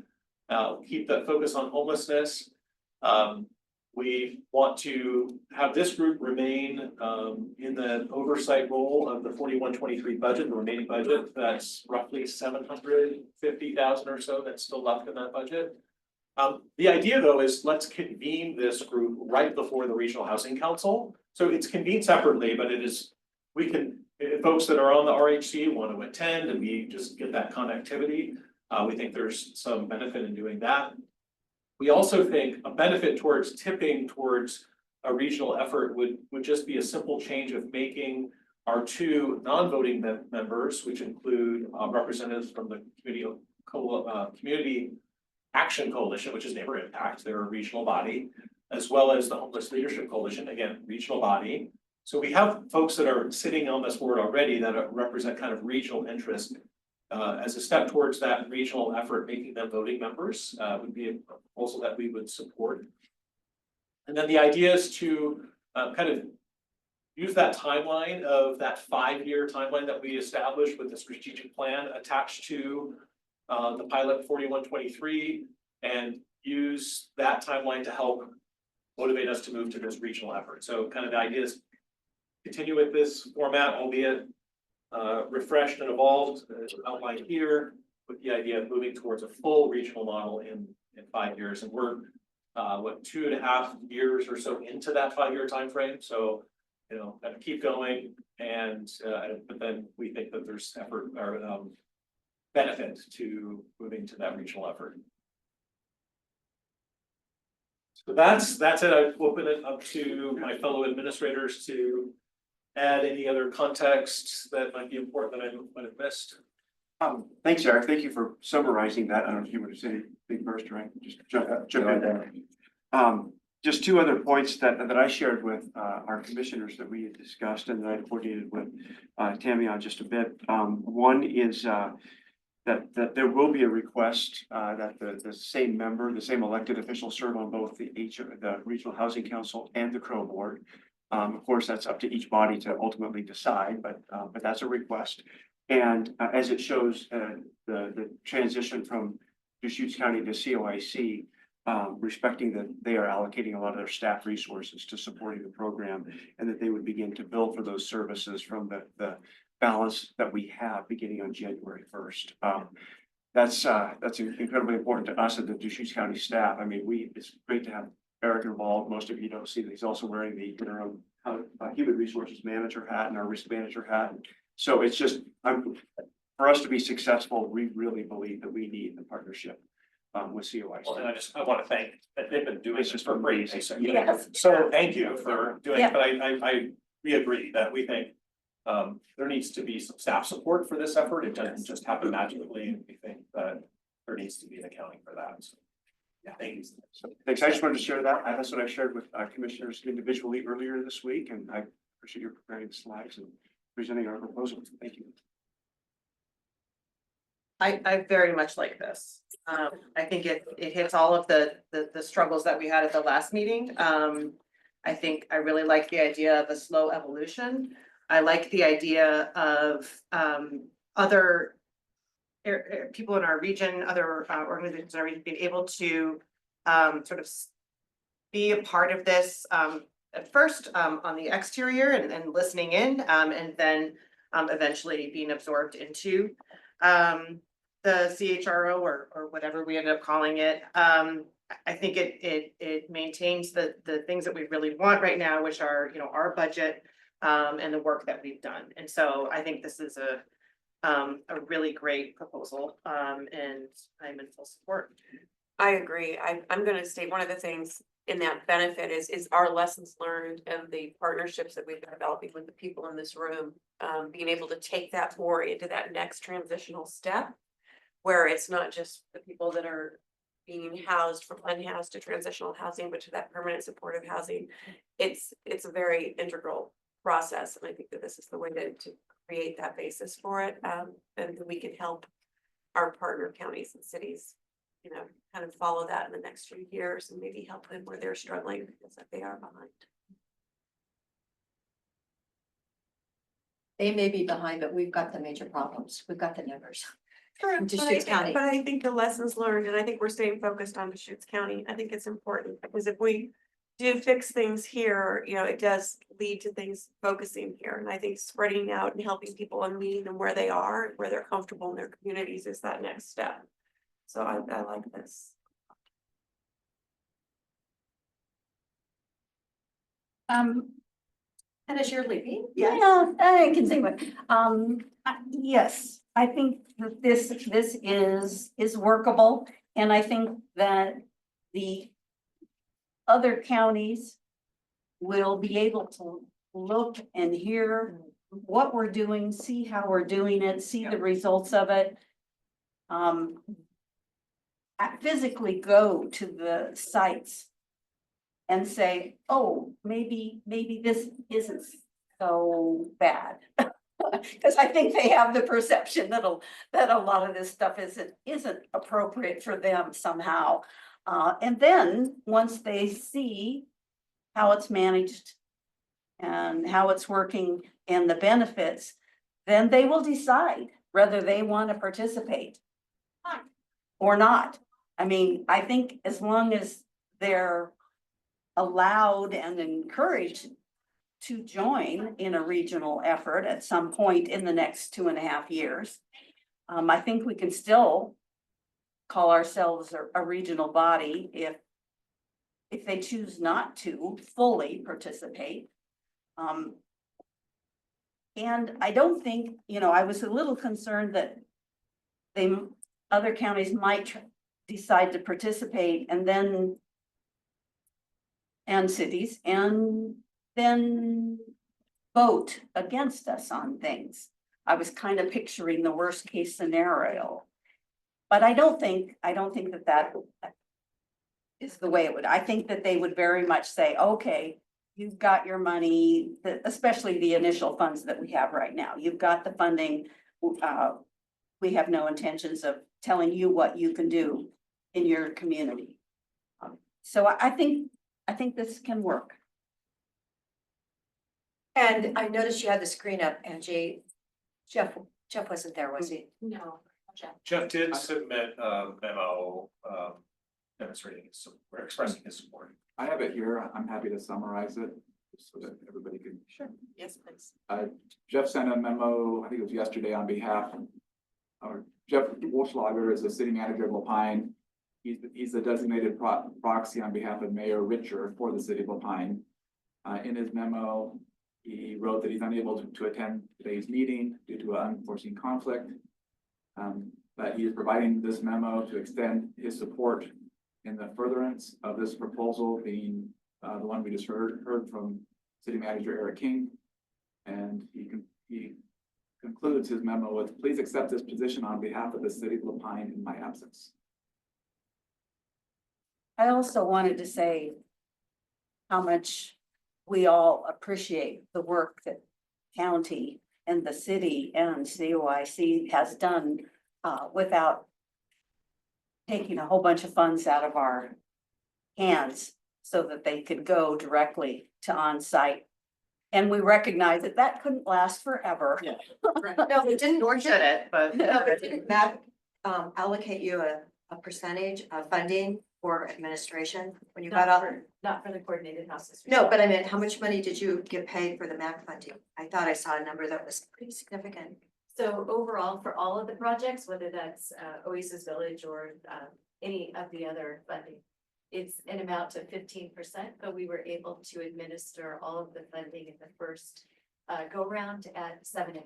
Keep that focus on homelessness. We want to have this group remain in the oversight role of the 4123 budget, the remaining budget. That's roughly 750,000 or so that's still left in that budget. The idea, though, is let's convene this group right before the Regional Housing Council. So it's convened separately, but if folks that are on the RHC want to attend and we just get that connectivity, we think there's some benefit in doing that. We also think a benefit towards tipping towards a regional effort would just be a simple change of making our two non-voting members, which include representatives from the Community Action Coalition, which is Neighbor Impact, they're a regional body, as well as the Homeless Leadership Coalition, again, regional body. So we have folks that are sitting on this board already that represent kind of regional interest. As a step towards that regional effort, making them voting members would be a proposal that we would support. And then the idea is to kind of use that timeline of that 5-year timeline that we established with the strategic plan attached to the pilot 4123, and use that timeline to help motivate us to move to this regional effort. So kind of the idea is continue with this format, albeit refreshed and evolved as outlined here, with the idea of moving towards a full regional model in 5 years. And we're 2.5 years or so into that 5-year time frame. So kind of keep going, and but then we think that there's effort or benefit to moving to that regional effort. So that's it. I open it up to my fellow administrators to add any other context that might be important that I might have missed. Thanks, Eric. Thank you for summarizing that. I don't know if you want to say anything first, or I can just jump in there. just two other points that I shared with our commissioners that we had discussed and that I coordinated with Tammy on just a bit. One is that there will be a request that the same member, the same elected official serve on both the Regional Housing Council and the Crow Board. Of course, that's up to each body to ultimately decide, but that's a request. And as it shows the transition from Deschutes County to COIC, respecting that they are allocating a lot of their staff resources to supporting the program, and that they would begin to bill for those services from the balance that we have beginning on January 1st. That's incredibly important to us at the Deschutes County staff. I mean, it's great to have Eric involved. Most of you don't see that he's also wearing the interim human resources manager hat and our risk manager hat. So it's just, for us to be successful, we really believe that we need the partnership with COIC. Well, and I want to thank, that they've been doing It's this just for free. amazing. Yes. So thank you for doing Yeah. it, but we agree that we think there needs to be some staff support for this effort. It doesn't just happen magically, and we think that there needs to be an accounting for that. So, yeah, thank you. So, thanks. I just wanted to share that. That's what I shared with commissioners individually earlier this week, and I appreciate your preparing the slides and presenting our proposal. Thank you. I very much like this. I think it hits all of the struggles that we had at the last meeting. I think I really like the idea of a slow evolution. I like the idea of other people in our region, other organizations in our region being able to sort of be a part of this at first on the exterior and listening in, and then eventually being absorbed into the CHRO or whatever we end up calling it. I think it maintains the things that we really want right now, which are, you know, our budget and the work that we've done. And so I think this is a really great proposal, and I'm in full support. I agree. I'm gonna state one of the things in that benefit is our lessons learned and the partnerships that we've been developing with the people in this room. Being able to take that more into that next transitional step, where it's not just the people that are being housed from unhoused to transitional housing, but to that permanent supportive housing. It's a very integral process, and I think that this is the way to create that basis for it, and we can help our partner counties and cities, you know, kind of follow that in the next few years and maybe help them where they're struggling because they are behind. They may be behind, but we've got the major problems. We've got the numbers. Sure, Deschutes County. But I think the lessons learned, and I think we're staying focused on Deschutes County. I think it's important because if we do fix things here, you know, it does lead to things focusing here. And I think spreading out and helping people and meeting them where they are, where they're comfortable in their communities is that next step. So I like this. And as you're leaving? Yeah, I can say what, yes, I think that this is workable. And I think that the other counties will be able to look and hear what we're doing, see how we're doing it, see the results of it. Physically go to the sites and say, oh, maybe this isn't so bad. Because I think they have the perception that a lot of this stuff isn't appropriate for them somehow. And then once they see how it's managed and how it's working and the benefits, then they will decide whether they want to participate or not. I mean, I think as long as they're allowed and encouraged to join in a regional effort at some point in the next 2.5 years, I think we can still call ourselves a regional body if they choose not to fully participate. And I don't think, you know, I was a little concerned that other counties might decide to participate and cities, and then vote against us on things. I was kind of picturing the worst case scenario. But I don't think that is the way it would, I think that they would very much say, okay, you've got your money, especially the initial funds that we have right now. You've got the funding. We have no intentions of telling you what you can do in your community. So I think this can work. And I noticed you had the screen up, Angie. Jeff wasn't there, was he? No. Jeff did submit a memo, demonstrating or expressing his support. I have it here. I'm happy to summarize it so that everybody can. Sure. Yes, please. Jeff sent a memo, I think it was yesterday, on behalf of Jeff Wolfschlager is the city manager of La Pine. He's the designated proxy on behalf of Mayor Richer for the city of La Pine. In his memo, he wrote that he's unable to attend today's meeting due to an unforeseen conflict. But he is providing this memo to extend his support in the furtherance of this proposal, being the one we just heard from City Manager Eric King. And he concludes his memo with, please accept this position on behalf of the city of La Pine in my absence. I also wanted to say how much we all appreciate the work that county and the city and COIC has done without taking a whole bunch of funds out of our hands so that they could go directly to on-site. And we recognize that that couldn't last forever. No, it didn't. Nor should it, but. No, but didn't Matt allocate you a percentage of funding for administration when you got off? Not for the coordinated houses. No, but I mean, how much money did you get paid for the MAC funding? I thought I saw a number that was pretty significant. So overall, for all of the projects, whether that's Oasis Village or any of the other funding, it's an amount of 15%, but we were able to administer all of the funding in the first go round at 7.5%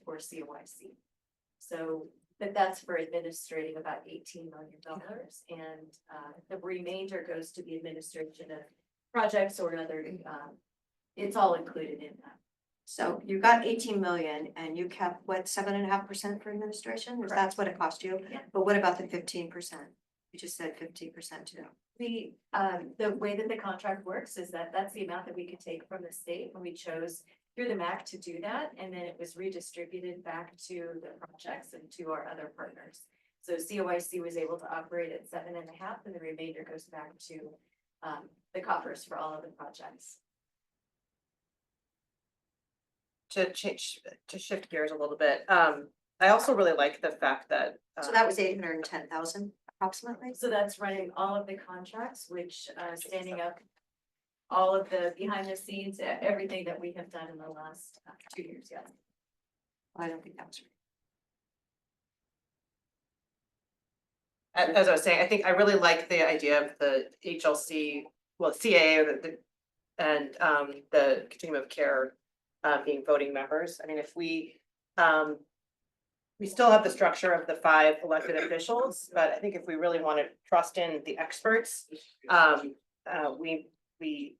for COIC. So, but that's for administrating about $18 million, and the remainder goes to the administration of projects or other. It's all included in that. So you got 18 million and you kept what, 7.5% for administration? Or that's what it cost you? Yeah. But what about the 15%? You just said 15% too. We, the way that the contract works is that that's the amount that we could take from the state when we chose through the MAC to do that. And then it was redistributed back to the projects and to our other partners. So COIC was able to operate at 7.5, and the remainder goes back to the coffers for all of the projects. To shift gears a little bit, I also really like the fact that. So that was 810,000 approximately? So that's running all of the contracts, which standing up all of the behind the scenes, everything that we have done in the last 2 years, yes. I don't think that was right. As I was saying, I think I really like the idea of the HLC, well, CAA or and the continuum of care being voting members. I mean, if we still have the structure of the 5 elected officials, but I think if we really want to trust in the experts, we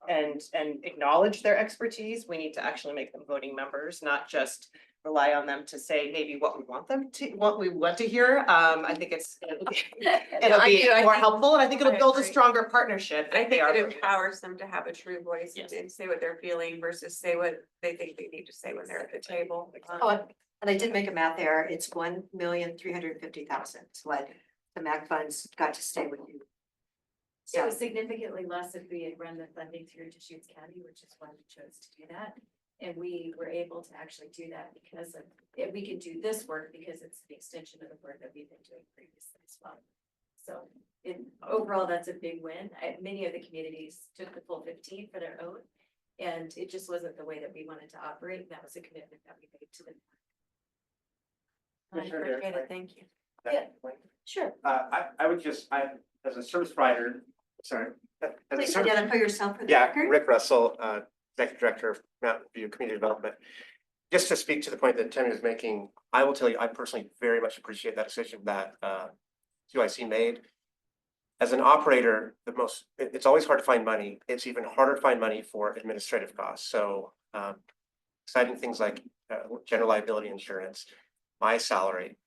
acknowledge their expertise, we need to actually make them voting members, not just rely on them to say maybe what we want them to, what we want to hear. I think it'll be more helpful, and I think it'll build a stronger partnership. I if they think are it voting. empowers them to have a true voice and say what they're feeling versus say what they think they need to say when they're at the table. Oh, and I did make a math there. It's 1,350,000 is what the MAC funds got to stay with you. It was significantly less if we had run the funding through Deschutes County, which is why we chose to do that. And we were able to actually do that because of, we could do this work because it's an extension of the work that we've been doing previously as well. So overall, that's a big win. Many of the communities took the full 15 for their own, and it just wasn't the way that we wanted to operate. And that was a commitment that we made to them. I appreciate it, thank you. Yeah, sure. I would just, as a service provider, sorry. as a Please service- identify yourself for the Yeah, record. Rick Russell, Executive Director of Mountain View Community Development. Just to speak to the point that Tammy was making, I will tell you, I personally very much appreciate that decision that COIC made. As an operator, it's always hard to find money. It's even harder to find money for administrative costs. So citing things like general liability insurance, my salary,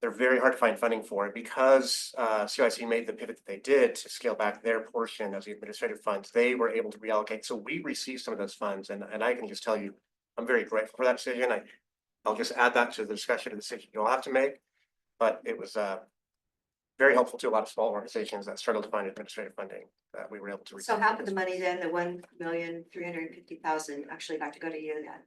they're very hard to find funding for. Because CIC made the pivot that they did to scale back their portion of the administrative funds, they were able to reallocate. So we received some of those funds, and I can just tell you, I'm very grateful for that decision. I'll just add that to the discussion of the decision you'll have to make. But it was very helpful to a lot of small organizations that struggled to find administrative funding that we were able to receive. So half of the money then, the 1,350,000 actually got to go to you then?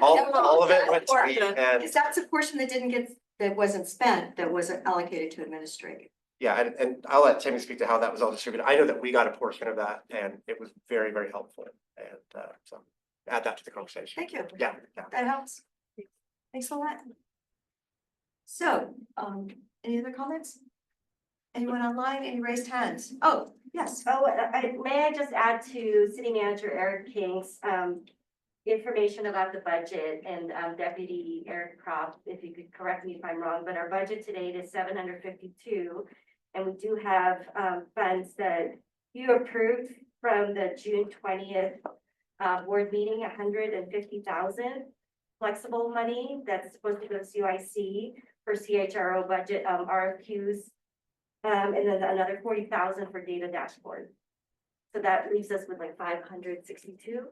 All of it went to me, and Because that's a portion that didn't get, that wasn't spent, that wasn't allocated to administrative. yeah, and I'll let Tammy speak to how that was all distributed. I know that we got a portion of that, and it was very, very helpful. And so add that to the conversation. Thank you. Yeah. That helps. Thanks a lot. So, any other comments? Anyone online, any raised hands? Oh, yes. Oh, may I just add to City Manager Eric King's information about the budget and Deputy Eric Kropp, if you could correct me if I'm wrong, but our budget to date is 752. And we do have funds that you approved from the June 20th board meeting, 150,000 flexible money that's supposed to go to CIC for CHRO budget RFQs. And then another 40,000 for data dashboard. So that leaves us with like 562.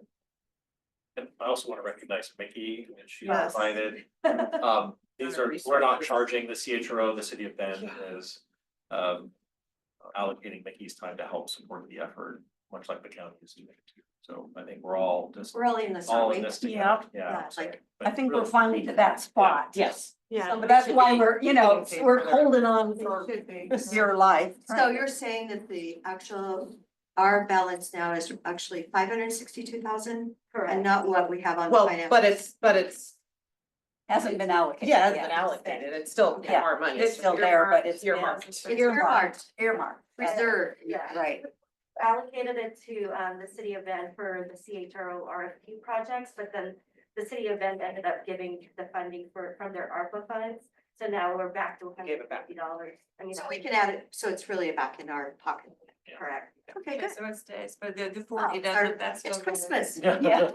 And I also want to recognize Mickey, and she Yes. provided, these are, we're not charging the CHRO, the city of Bend is allocating Mickey's time to help support the effort, much like the county is doing too. So I think we're all just We're all in this, all aren't in we? this together, yeah. Yeah, like, I think we're finally to that spot. Yes. Yeah. But that's why we're, you know, we're holding on for dear life. So you're saying that the actual, our balance now is actually 562,000 and not what we have on Well, finance? but it's, Hasn't been allocated. yeah, it's yet. been allocated. It's still Yeah, our money. it's still there, but it's earmarked. It's earmarked, Earmarked. reserved, Yeah. right. Allocated it to the city of Bend for the CHRO RFQ projects, but then the city of Bend ended up giving the funding from their ARPA funds. So now we're back to $150. I mean, So we can add it, so it's really back in our pocket. correct. Okay, good. So it stays, but the Oh, 40 doesn't, that's It's still. Christmas. Yeah.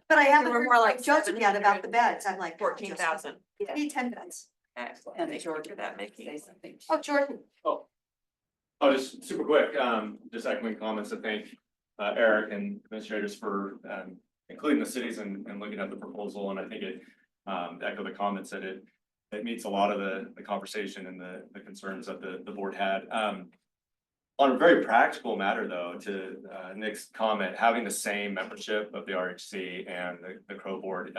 But I haven't So we're heard more like from Joseph yet about the 700. beds. I'm like. 14,000. I need 10 beds. And Make sure that, Mickey. Say something. Oh, Jordan. Oh, just super quick, just echoing comments to thank Eric and administrators for including the cities and looking at the proposal, and I think it echo the comments that it meets a lot of the conversation and the concerns that the board had. On a very practical matter though, to Nick's comment, having the same membership of the RHC and the Crow board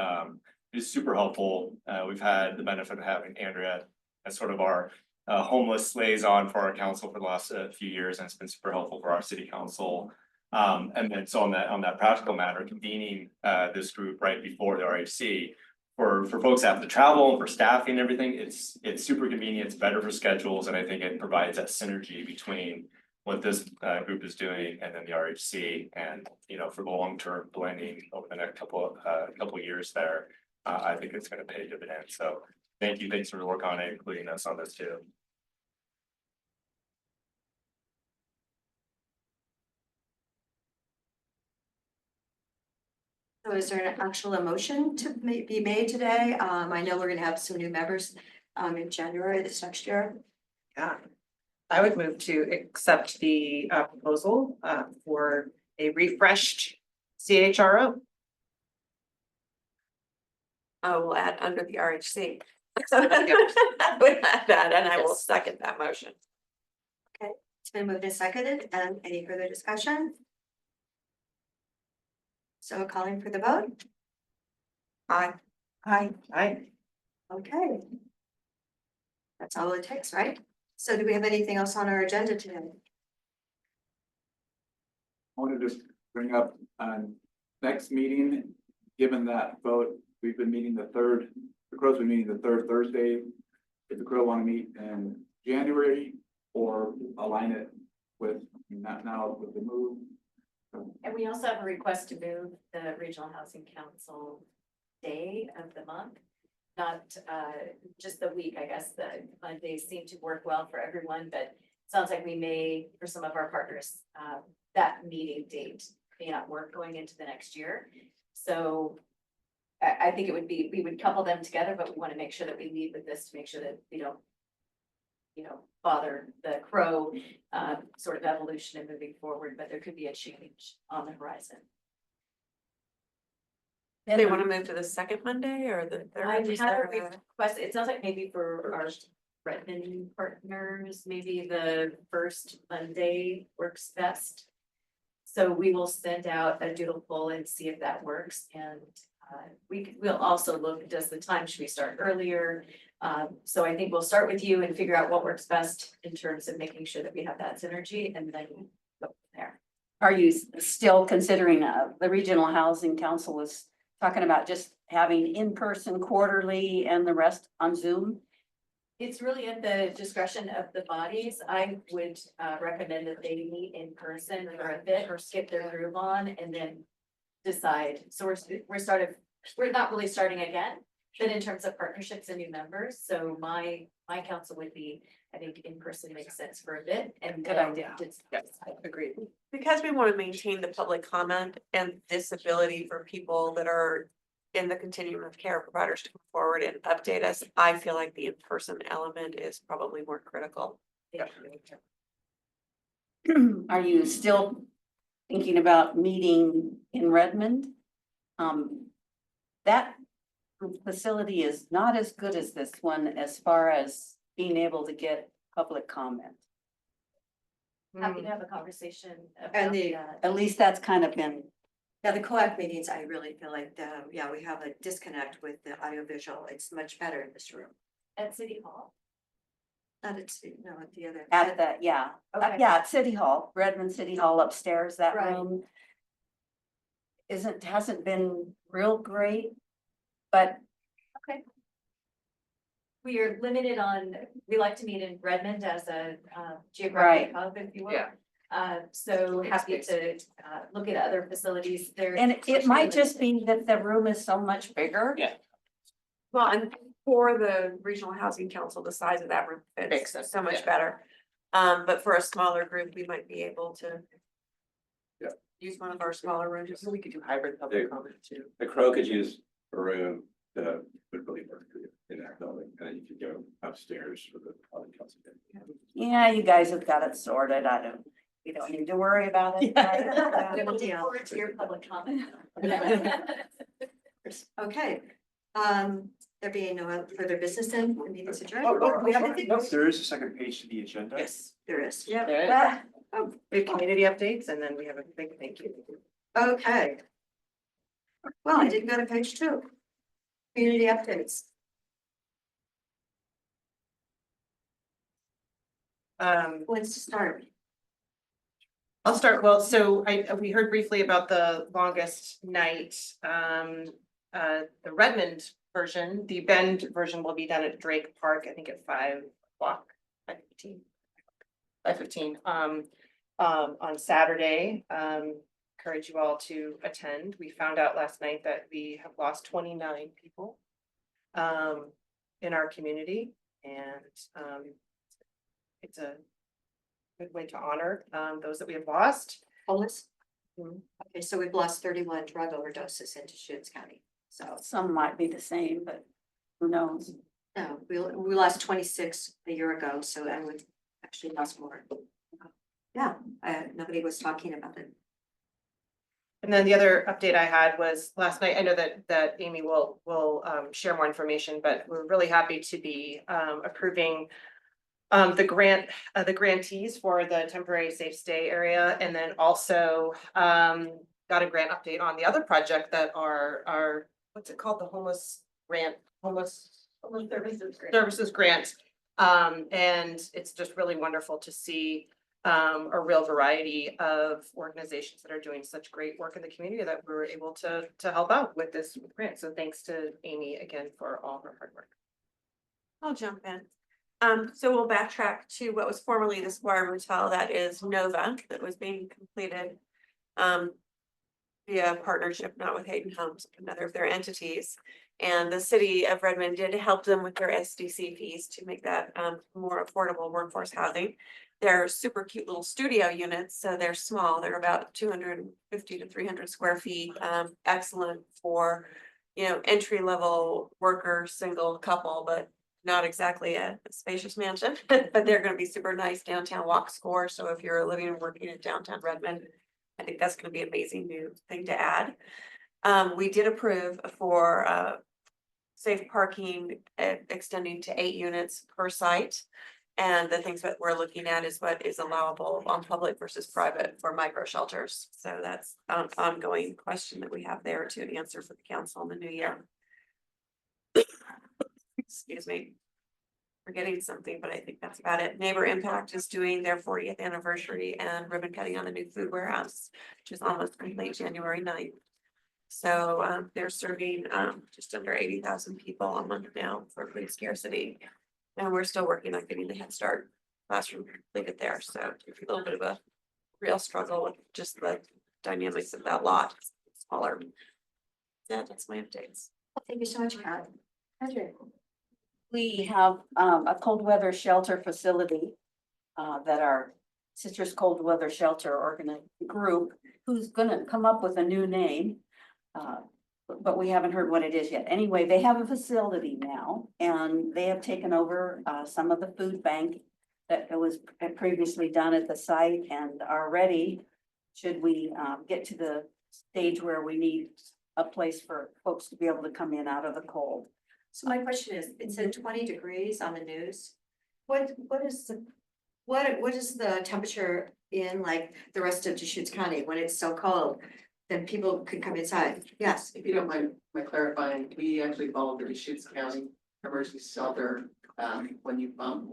is super helpful. We've had the benefit of having Andrea as sort of our homeless liaison for our council for the last few years, and it's been super helpful for our city council. And then so on that practical matter, convening this group right before the RHC for folks that have to travel and for staffing and everything, it's super convenient, it's better for schedules, and I think it provides that synergy between what this group is doing and then the RHC, and you know, for the long-term blending over the next couple years there, I think it's going to pay dividends. So thanks for the work on it, including us on this too. So is there an actual motion to be made today? I know we're gonna have some new members in January this next year. Yeah. I would move to accept the proposal for a refreshed CHRO. Oh, we'll add under the RHC. I would add that, and I will second that motion. It's been moved and seconded, and any further discussion? So calling for the vote? Aye. Hi. Aye. Okay. That's all it takes, right? So do we have anything else on our agenda today? I want to just bring up, next meeting, given that vote, we've been meeting the Crow's been meeting the third Thursday. If the Crow want to meet in January or align it with, not now with the move. And we also have a request to move the Regional Housing Council day of the month. Not just the week, I guess the Mondays seem to work well for everyone, but it sounds like we may, for some of our partners, that meeting date may not work going into the next year. So I think it would be, we would couple them together, but we want to make sure that we lead with this to make sure that we don't, bother the Crow sort of evolution and moving forward, but there could be a change on the horizon. They want to move to the second Monday or the I third? Is have a there a- request, it sounds like maybe for our Redmond partners, maybe the first Monday works best. So we will send out a doodle poll and see if that works, and we'll also look, does the time, should we start earlier? So I think we'll start with you and figure out what works best in terms of making sure that we have that synergy, and then go from there. Are you still considering, the Regional Housing Council was talking about just having in-person quarterly and the rest on Zoom? It's really at the discretion of the bodies. I would recommend that they meet in person for a bit or skip their groove on and then decide. So we're not really starting again, but in terms of partnerships and new members. So my counsel would be, I think in person makes sense for a bit and Good then idea. agreed. Because we want to maintain the public comment and this ability for people that are in the continuum of care providers to come forward and update us, I feel like the in-person element is probably more critical. Are you still thinking about meeting in Redmond? That facility is not as good as this one as far as being able to get public comment. Happy to have a conversation And about the- that. At least that's kind of been, Yeah, the co-op meetings, I really feel like, yeah, we have a disconnect with the audiovisual. It's much better in this room. At City Hall. Not at, no, at the other. at the, yeah, Okay. yeah, at City Hall, Redmond City Hall upstairs, that Right. room hasn't been real great, but We are limited on, we like to meet in Redmond as a Right. geographic hub, if you will. Yeah. So happy to look at other facilities there. and it might just be that the room is so much bigger. Yeah. Well, and for the Regional Housing Council, the size of that room Makes fits sense, so much yeah. better. But for a smaller group, we might be able to Yeah. use one of our smaller rooms. We could do hybrid public comment too. The Crow could use a room that would really work in that building, and then you could go upstairs for the public council. Yeah, you guys have got it sorted, you don't need to worry about it. We will look forward to your public comment. Okay, there being no further business then, the meeting's adjourned. We have anything? There is a second page to the agenda. Yes. There is. Yeah. We have community updates and then we have a big thank you. Okay. Well, I didn't go to page 2. Community updates. Who wants to start? I'll start, well, so we heard briefly about the longest night, the Redmond version, the Bend version will be done at Drake Park, I think at 5 o'clock, 5:15, on Saturday. Encourage you all to attend. We found out last night that we have lost 29 people in our community, and it's a good way to honor those that we have lost. Homeless? Okay, so we've lost 31 drug overdoses in Deschutes County. So, Some might be the same, but who knows? no, we lost 26 a year ago, so I would actually lost more. Yeah, nobody was talking about it. And then the other update I had was last night, I know that Amy will share more information, but we're really happy to be approving the grantees for the temporary safe stay area, and then also got a grant update on the other project that our what's it called, the homeless services grant. And it's just really wonderful to see a real variety of organizations that are doing such great work in the community that we were able to help out with this grant. So thanks to Amy again for all her hard work. I'll jump in. So we'll backtrack to what was formerly the Squire Motel, that is Nova, that was being completed via partnership, not with Hayden Homes, another of their entities. And the city of Redmond did help them with their SDC fees to make that more affordable workforce housing. They're super cute little studio units, so they're small. They're about 250 to 300 square feet. Excellent for entry level worker, single couple, but not exactly a spacious mansion, but they're gonna be super nice downtown walk score. So if you're living and working in downtown Redmond, I think that's gonna be an amazing new thing to add. We did approve for safe parking extending to 8 units per site. And the things that we're looking at is what is allowable on public versus private for micro shelters. So that's an ongoing question that we have there to answer for the council in the new year. Excuse me. Forgetting something, but I think that's about it. Neighbor Impact is doing their 40th anniversary and ribbon cutting on the new food warehouse, which is almost complete January 9th. So they're serving just under 80,000 people a month now for food scarcity. And we're still working on getting the Head Start classroom completed there. So a little bit of a real struggle with just the dynamics of that lot. It's smaller. Yeah, that's my updates. Thank you so much, Karen. Andrew. We have a cold weather shelter facility that our Citrus Cold Weather Shelter group, who's gonna come up with a new name. But we haven't heard what it is yet. Anyway, they have a facility now and they have taken over some of the food bank that was previously done at the site and are ready. Should we get to the stage where we need a place for folks to be able to come in out of the cold. So my question is, it said 20 degrees on the news. What is the temperature in like the rest of Deschutes County when it's so cold? Then people could come inside. Yes. If you don't mind my clarifying, we actually follow the Deschutes County Emergency Shelter, when you bump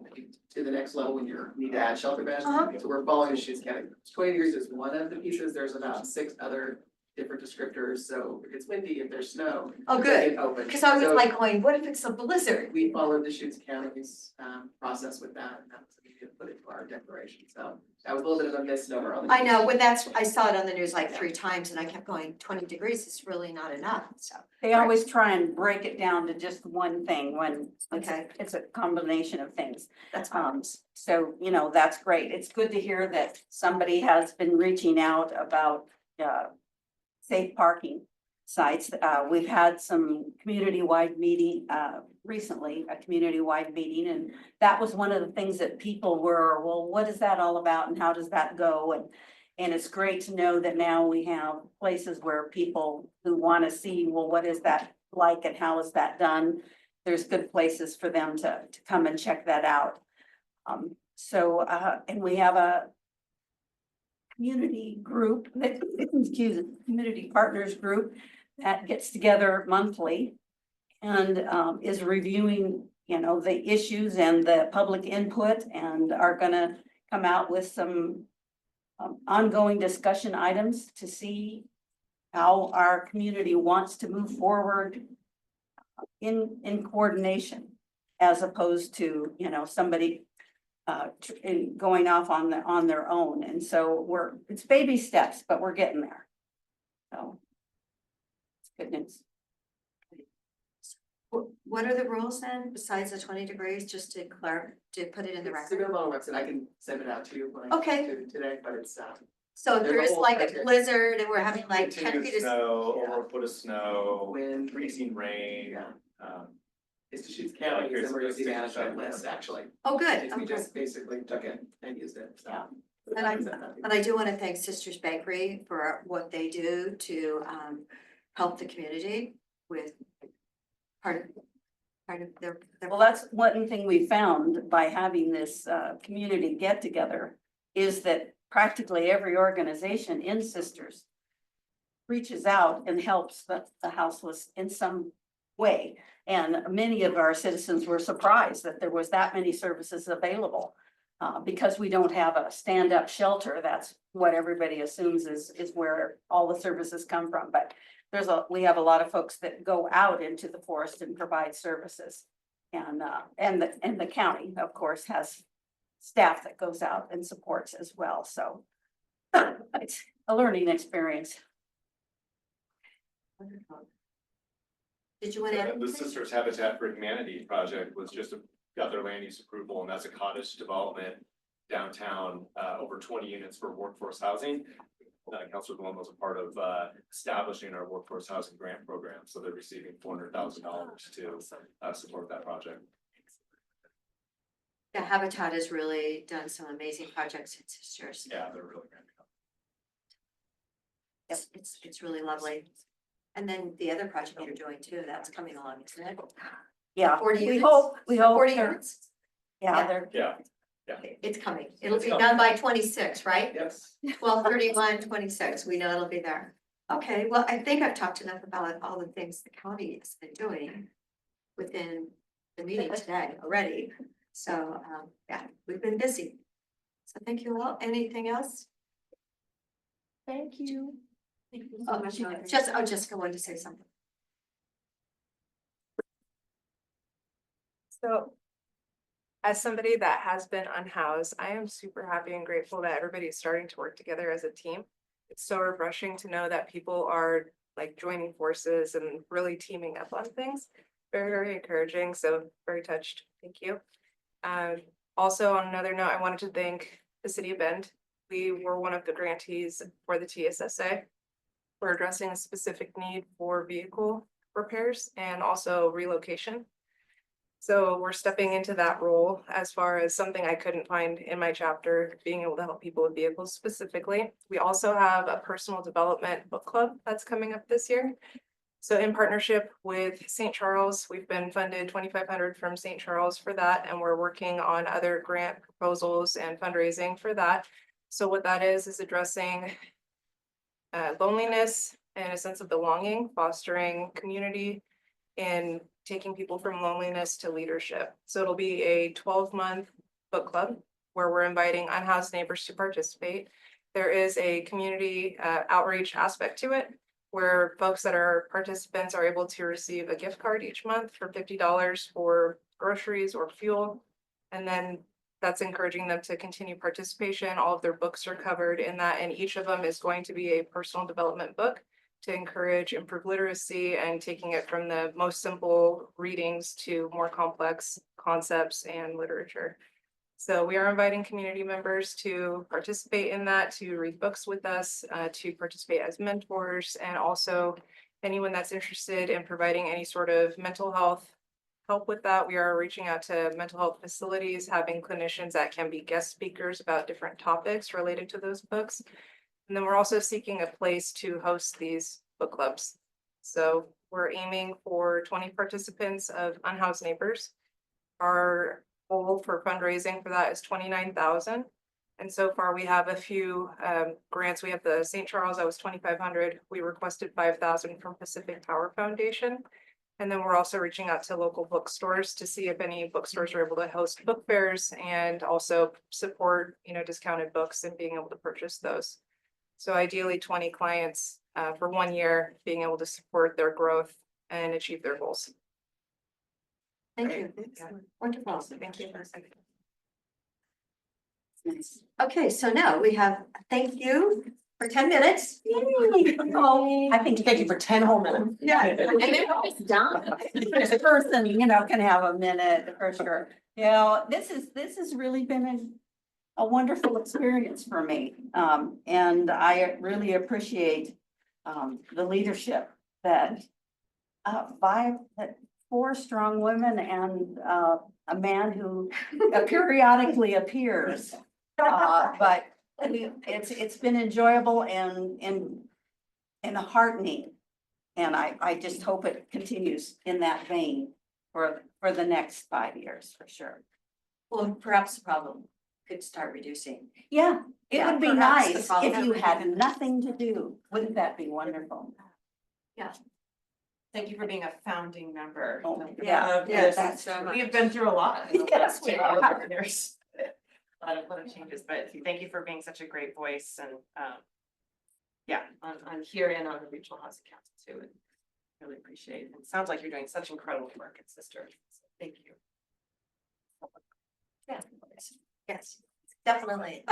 to the next level, when you need to add shelter beds. So we're following Deschutes County. 20 degrees is one of the pieces. There's about 6 other different descriptors. So if it's windy, if there's snow. Oh, good. Because I was So like going, what if it's a blizzard? we follow Deschutes County's process with that, and that's what we did put into our declaration. So that was a little bit of a misnomer on the. I know, when I saw it on the news like 3 times and I kept going, 20 degrees is really not enough, so. They always try and break it down to just one thing when Okay. it's a combination of things. That's So, that's great. It's good to hear that somebody has been reaching out about safe parking sites. We've had some community-wide meeting, recently, a community-wide meeting, and that was one of the things that people were, well, what is that all about and how does that go? And it's great to know that now we have places where people who want to see, well, what is that like and how is that done? There's good places for them to come and check that out. And we have a community group, community partners group that gets together monthly and is reviewing, the issues and the public input and are gonna come out with some ongoing discussion items to see how our community wants to move forward in coordination as opposed to, somebody going off on their own. And so it's baby steps, but we're getting there. So it's good news. What are the rules then, besides the 20 degrees, just to put it in the It's record? available on the website. I can send it out to you when I Okay. get to today, but it's So if there's there a is whole like a criteria. blizzard and we're having like 10 Continuous feet of. snow, over a foot of snow, wind, freezing rain. Yeah. It's Deschutes County's here's emergency the management six. list, actually. Oh, good. We Okay. just basically took it and used it, so. And I do want to thank Sisters Bakery for what they do to help the community with part of their. Well, that's one thing we found by having this community get together is that practically every organization in Sisters reaches out and helps the houseless in some way. And many of our citizens were surprised that there was that many services available. Because we don't have a stand-up shelter, that's what everybody assumes is where all the services come from. But we have a lot of folks that go out into the forest and provide services. And the county, of course, has staff that goes out and supports as well. So it's a learning experience. Did you want to add? The Sisters Habitat for Humanity project was got their land use approval, and that's a cottage development downtown, over 20 units for workforce housing. Councilor Malone was a part of, establishing our workforce housing grant program. So they're receiving $400,000 to, support that project. Yeah, Habitat has really done some amazing projects in Sisters. Yeah, they're really great. It's really lovely. And then the other project you're doing too, that's coming along, isn't it? Yeah, 40 we units? hope, 40 they're- units? Yeah, they're, Yeah. It's coming. It'll It's be coming. done by 26, right? Yes. 12/31, 26. We know it'll be there. Okay, well, I think I've talked enough about all the things the county has been doing within the meeting today already. So, yeah, we've been busy. So thank you all. Anything else? thank you. Thank you so much. Jessica wanted to say something. So as somebody that has been unhoused, I am super happy and grateful that everybody is starting to work together as a team. It's so refreshing to know that people are like joining forces and really teaming up on things. Very, very encouraging. So very touched. Thank you. Also on another note, I wanted to thank the city of Bend. We were one of the grantees for the TSSA. We're addressing a specific need for vehicle repairs and also relocation. So we're stepping into that role as far as something I couldn't find in my chapter, being able to help people with vehicles specifically. We also have a personal development book club that's coming up this year. So in partnership with St. Charles, we've been funded $2,500 from St. Charles for that, and we're working on other grant proposals and fundraising for that. So what that is addressing loneliness and a sense of belonging, fostering community, and taking people from loneliness to leadership. So it'll be a 12-month book club where we're inviting unhoused neighbors to participate. There is a community outreach aspect to it, where folks that are participants are able to receive a gift card each month for $50 for groceries or fuel. And then that's encouraging them to continue participation. All of their books are covered in that, and each of them is going to be a personal development book to encourage improved literacy and taking it from the most simple readings to more complex concepts and literature. So we are inviting community members to participate in that, to read books with us, to participate as mentors, and also anyone that's interested in providing any sort of mental health help with that. We are reaching out to mental health facilities, having clinicians that can be guest speakers about different topics related to those books. And then we're also seeking a place to host these book clubs. So we're aiming for 20 participants of unhoused neighbors. Our goal for fundraising for that is 29,000. And so far we have a few grants. We have the St. Charles, that was 2,500. We requested 5,000 from Pacific Power Foundation. And then we're also reaching out to local bookstores to see if any bookstores are able to host book fairs and also support, discounted books and being able to purchase those. So ideally 20 clients for 1 year, being able to support their growth and achieve their goals. Thank you. Wonderful. Thank you. Okay, so now we have, thank you for 10 minutes. I think thank you for 10 whole minutes. Yeah. And then we're just done. This person, can have a minute for sure. This has really been a wonderful experience for me. And I really appreciate the leadership that four strong women and a man who periodically appears. But it's been enjoyable and heartening. And I just hope it continues in that vein for the next 5 years, for sure. Well, perhaps the problem could start reducing. Yeah, it Yeah, would be perhaps the nice problem- if you had nothing to do. Wouldn't that be wonderful? Yeah. Thank you for being a founding member. Yeah. Yeah, that's so much. We have been through a lot. in the Yes, last we 2 have. years. A lot of changes, but thank you for being such a great voice and, on here and on the Regional Housing Council too. And really appreciate it. It sounds like you're doing such incredible work at Sister. So thank you. Yeah. Yes, definitely.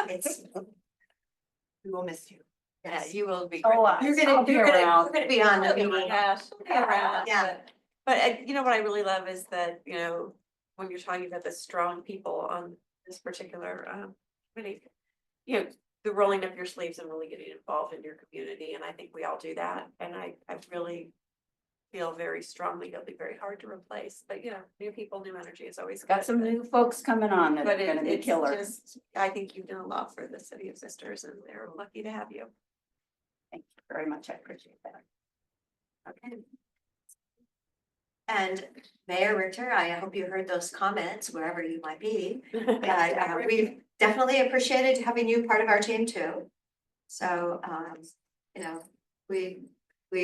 We will miss you. Yeah, you will be. Oh, great. I'll be around. You're gonna be on the Oh my meeting. gosh, be around. Yeah. But what I really love is that, when you're talking about the strong people on this particular committee, the rolling up your sleeves and really getting involved in your community, and I think we all do that, and I really feel very strongly it'll be very hard to replace, but you know, new people, new energy is always good. Got some new folks coming on that But are gonna be it's killers. just, I think you've done a lot for the city of Sisters, and they're lucky to have you. Thank you very much. I appreciate that. Okay. And Mayor Richter, I hope you heard those comments wherever you might be. But we definitely appreciated having you part of our team too. So, you know, we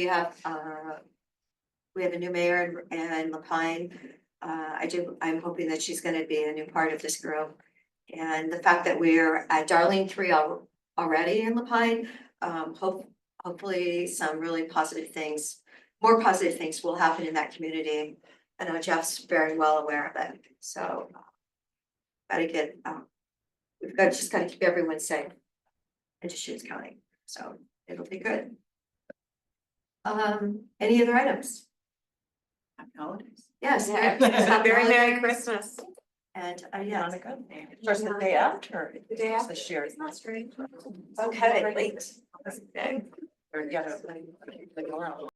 have a new mayor in Lapine. I'm hoping that she's gonna be a new part of this group. And the fact that we're at Darling 3 already in Lapine, hopefully some really positive things, more positive things will happen in that community. I know Jeff's very well aware of it, so gotta get, just gotta keep everyone safe in Deschutes County, so it'll be good. Any other items? Happy holidays. Yes. Very Merry Christmas. And, yeah. Just the day after. The day after. This year. It's not strange. Okay. Late. Or, yeah.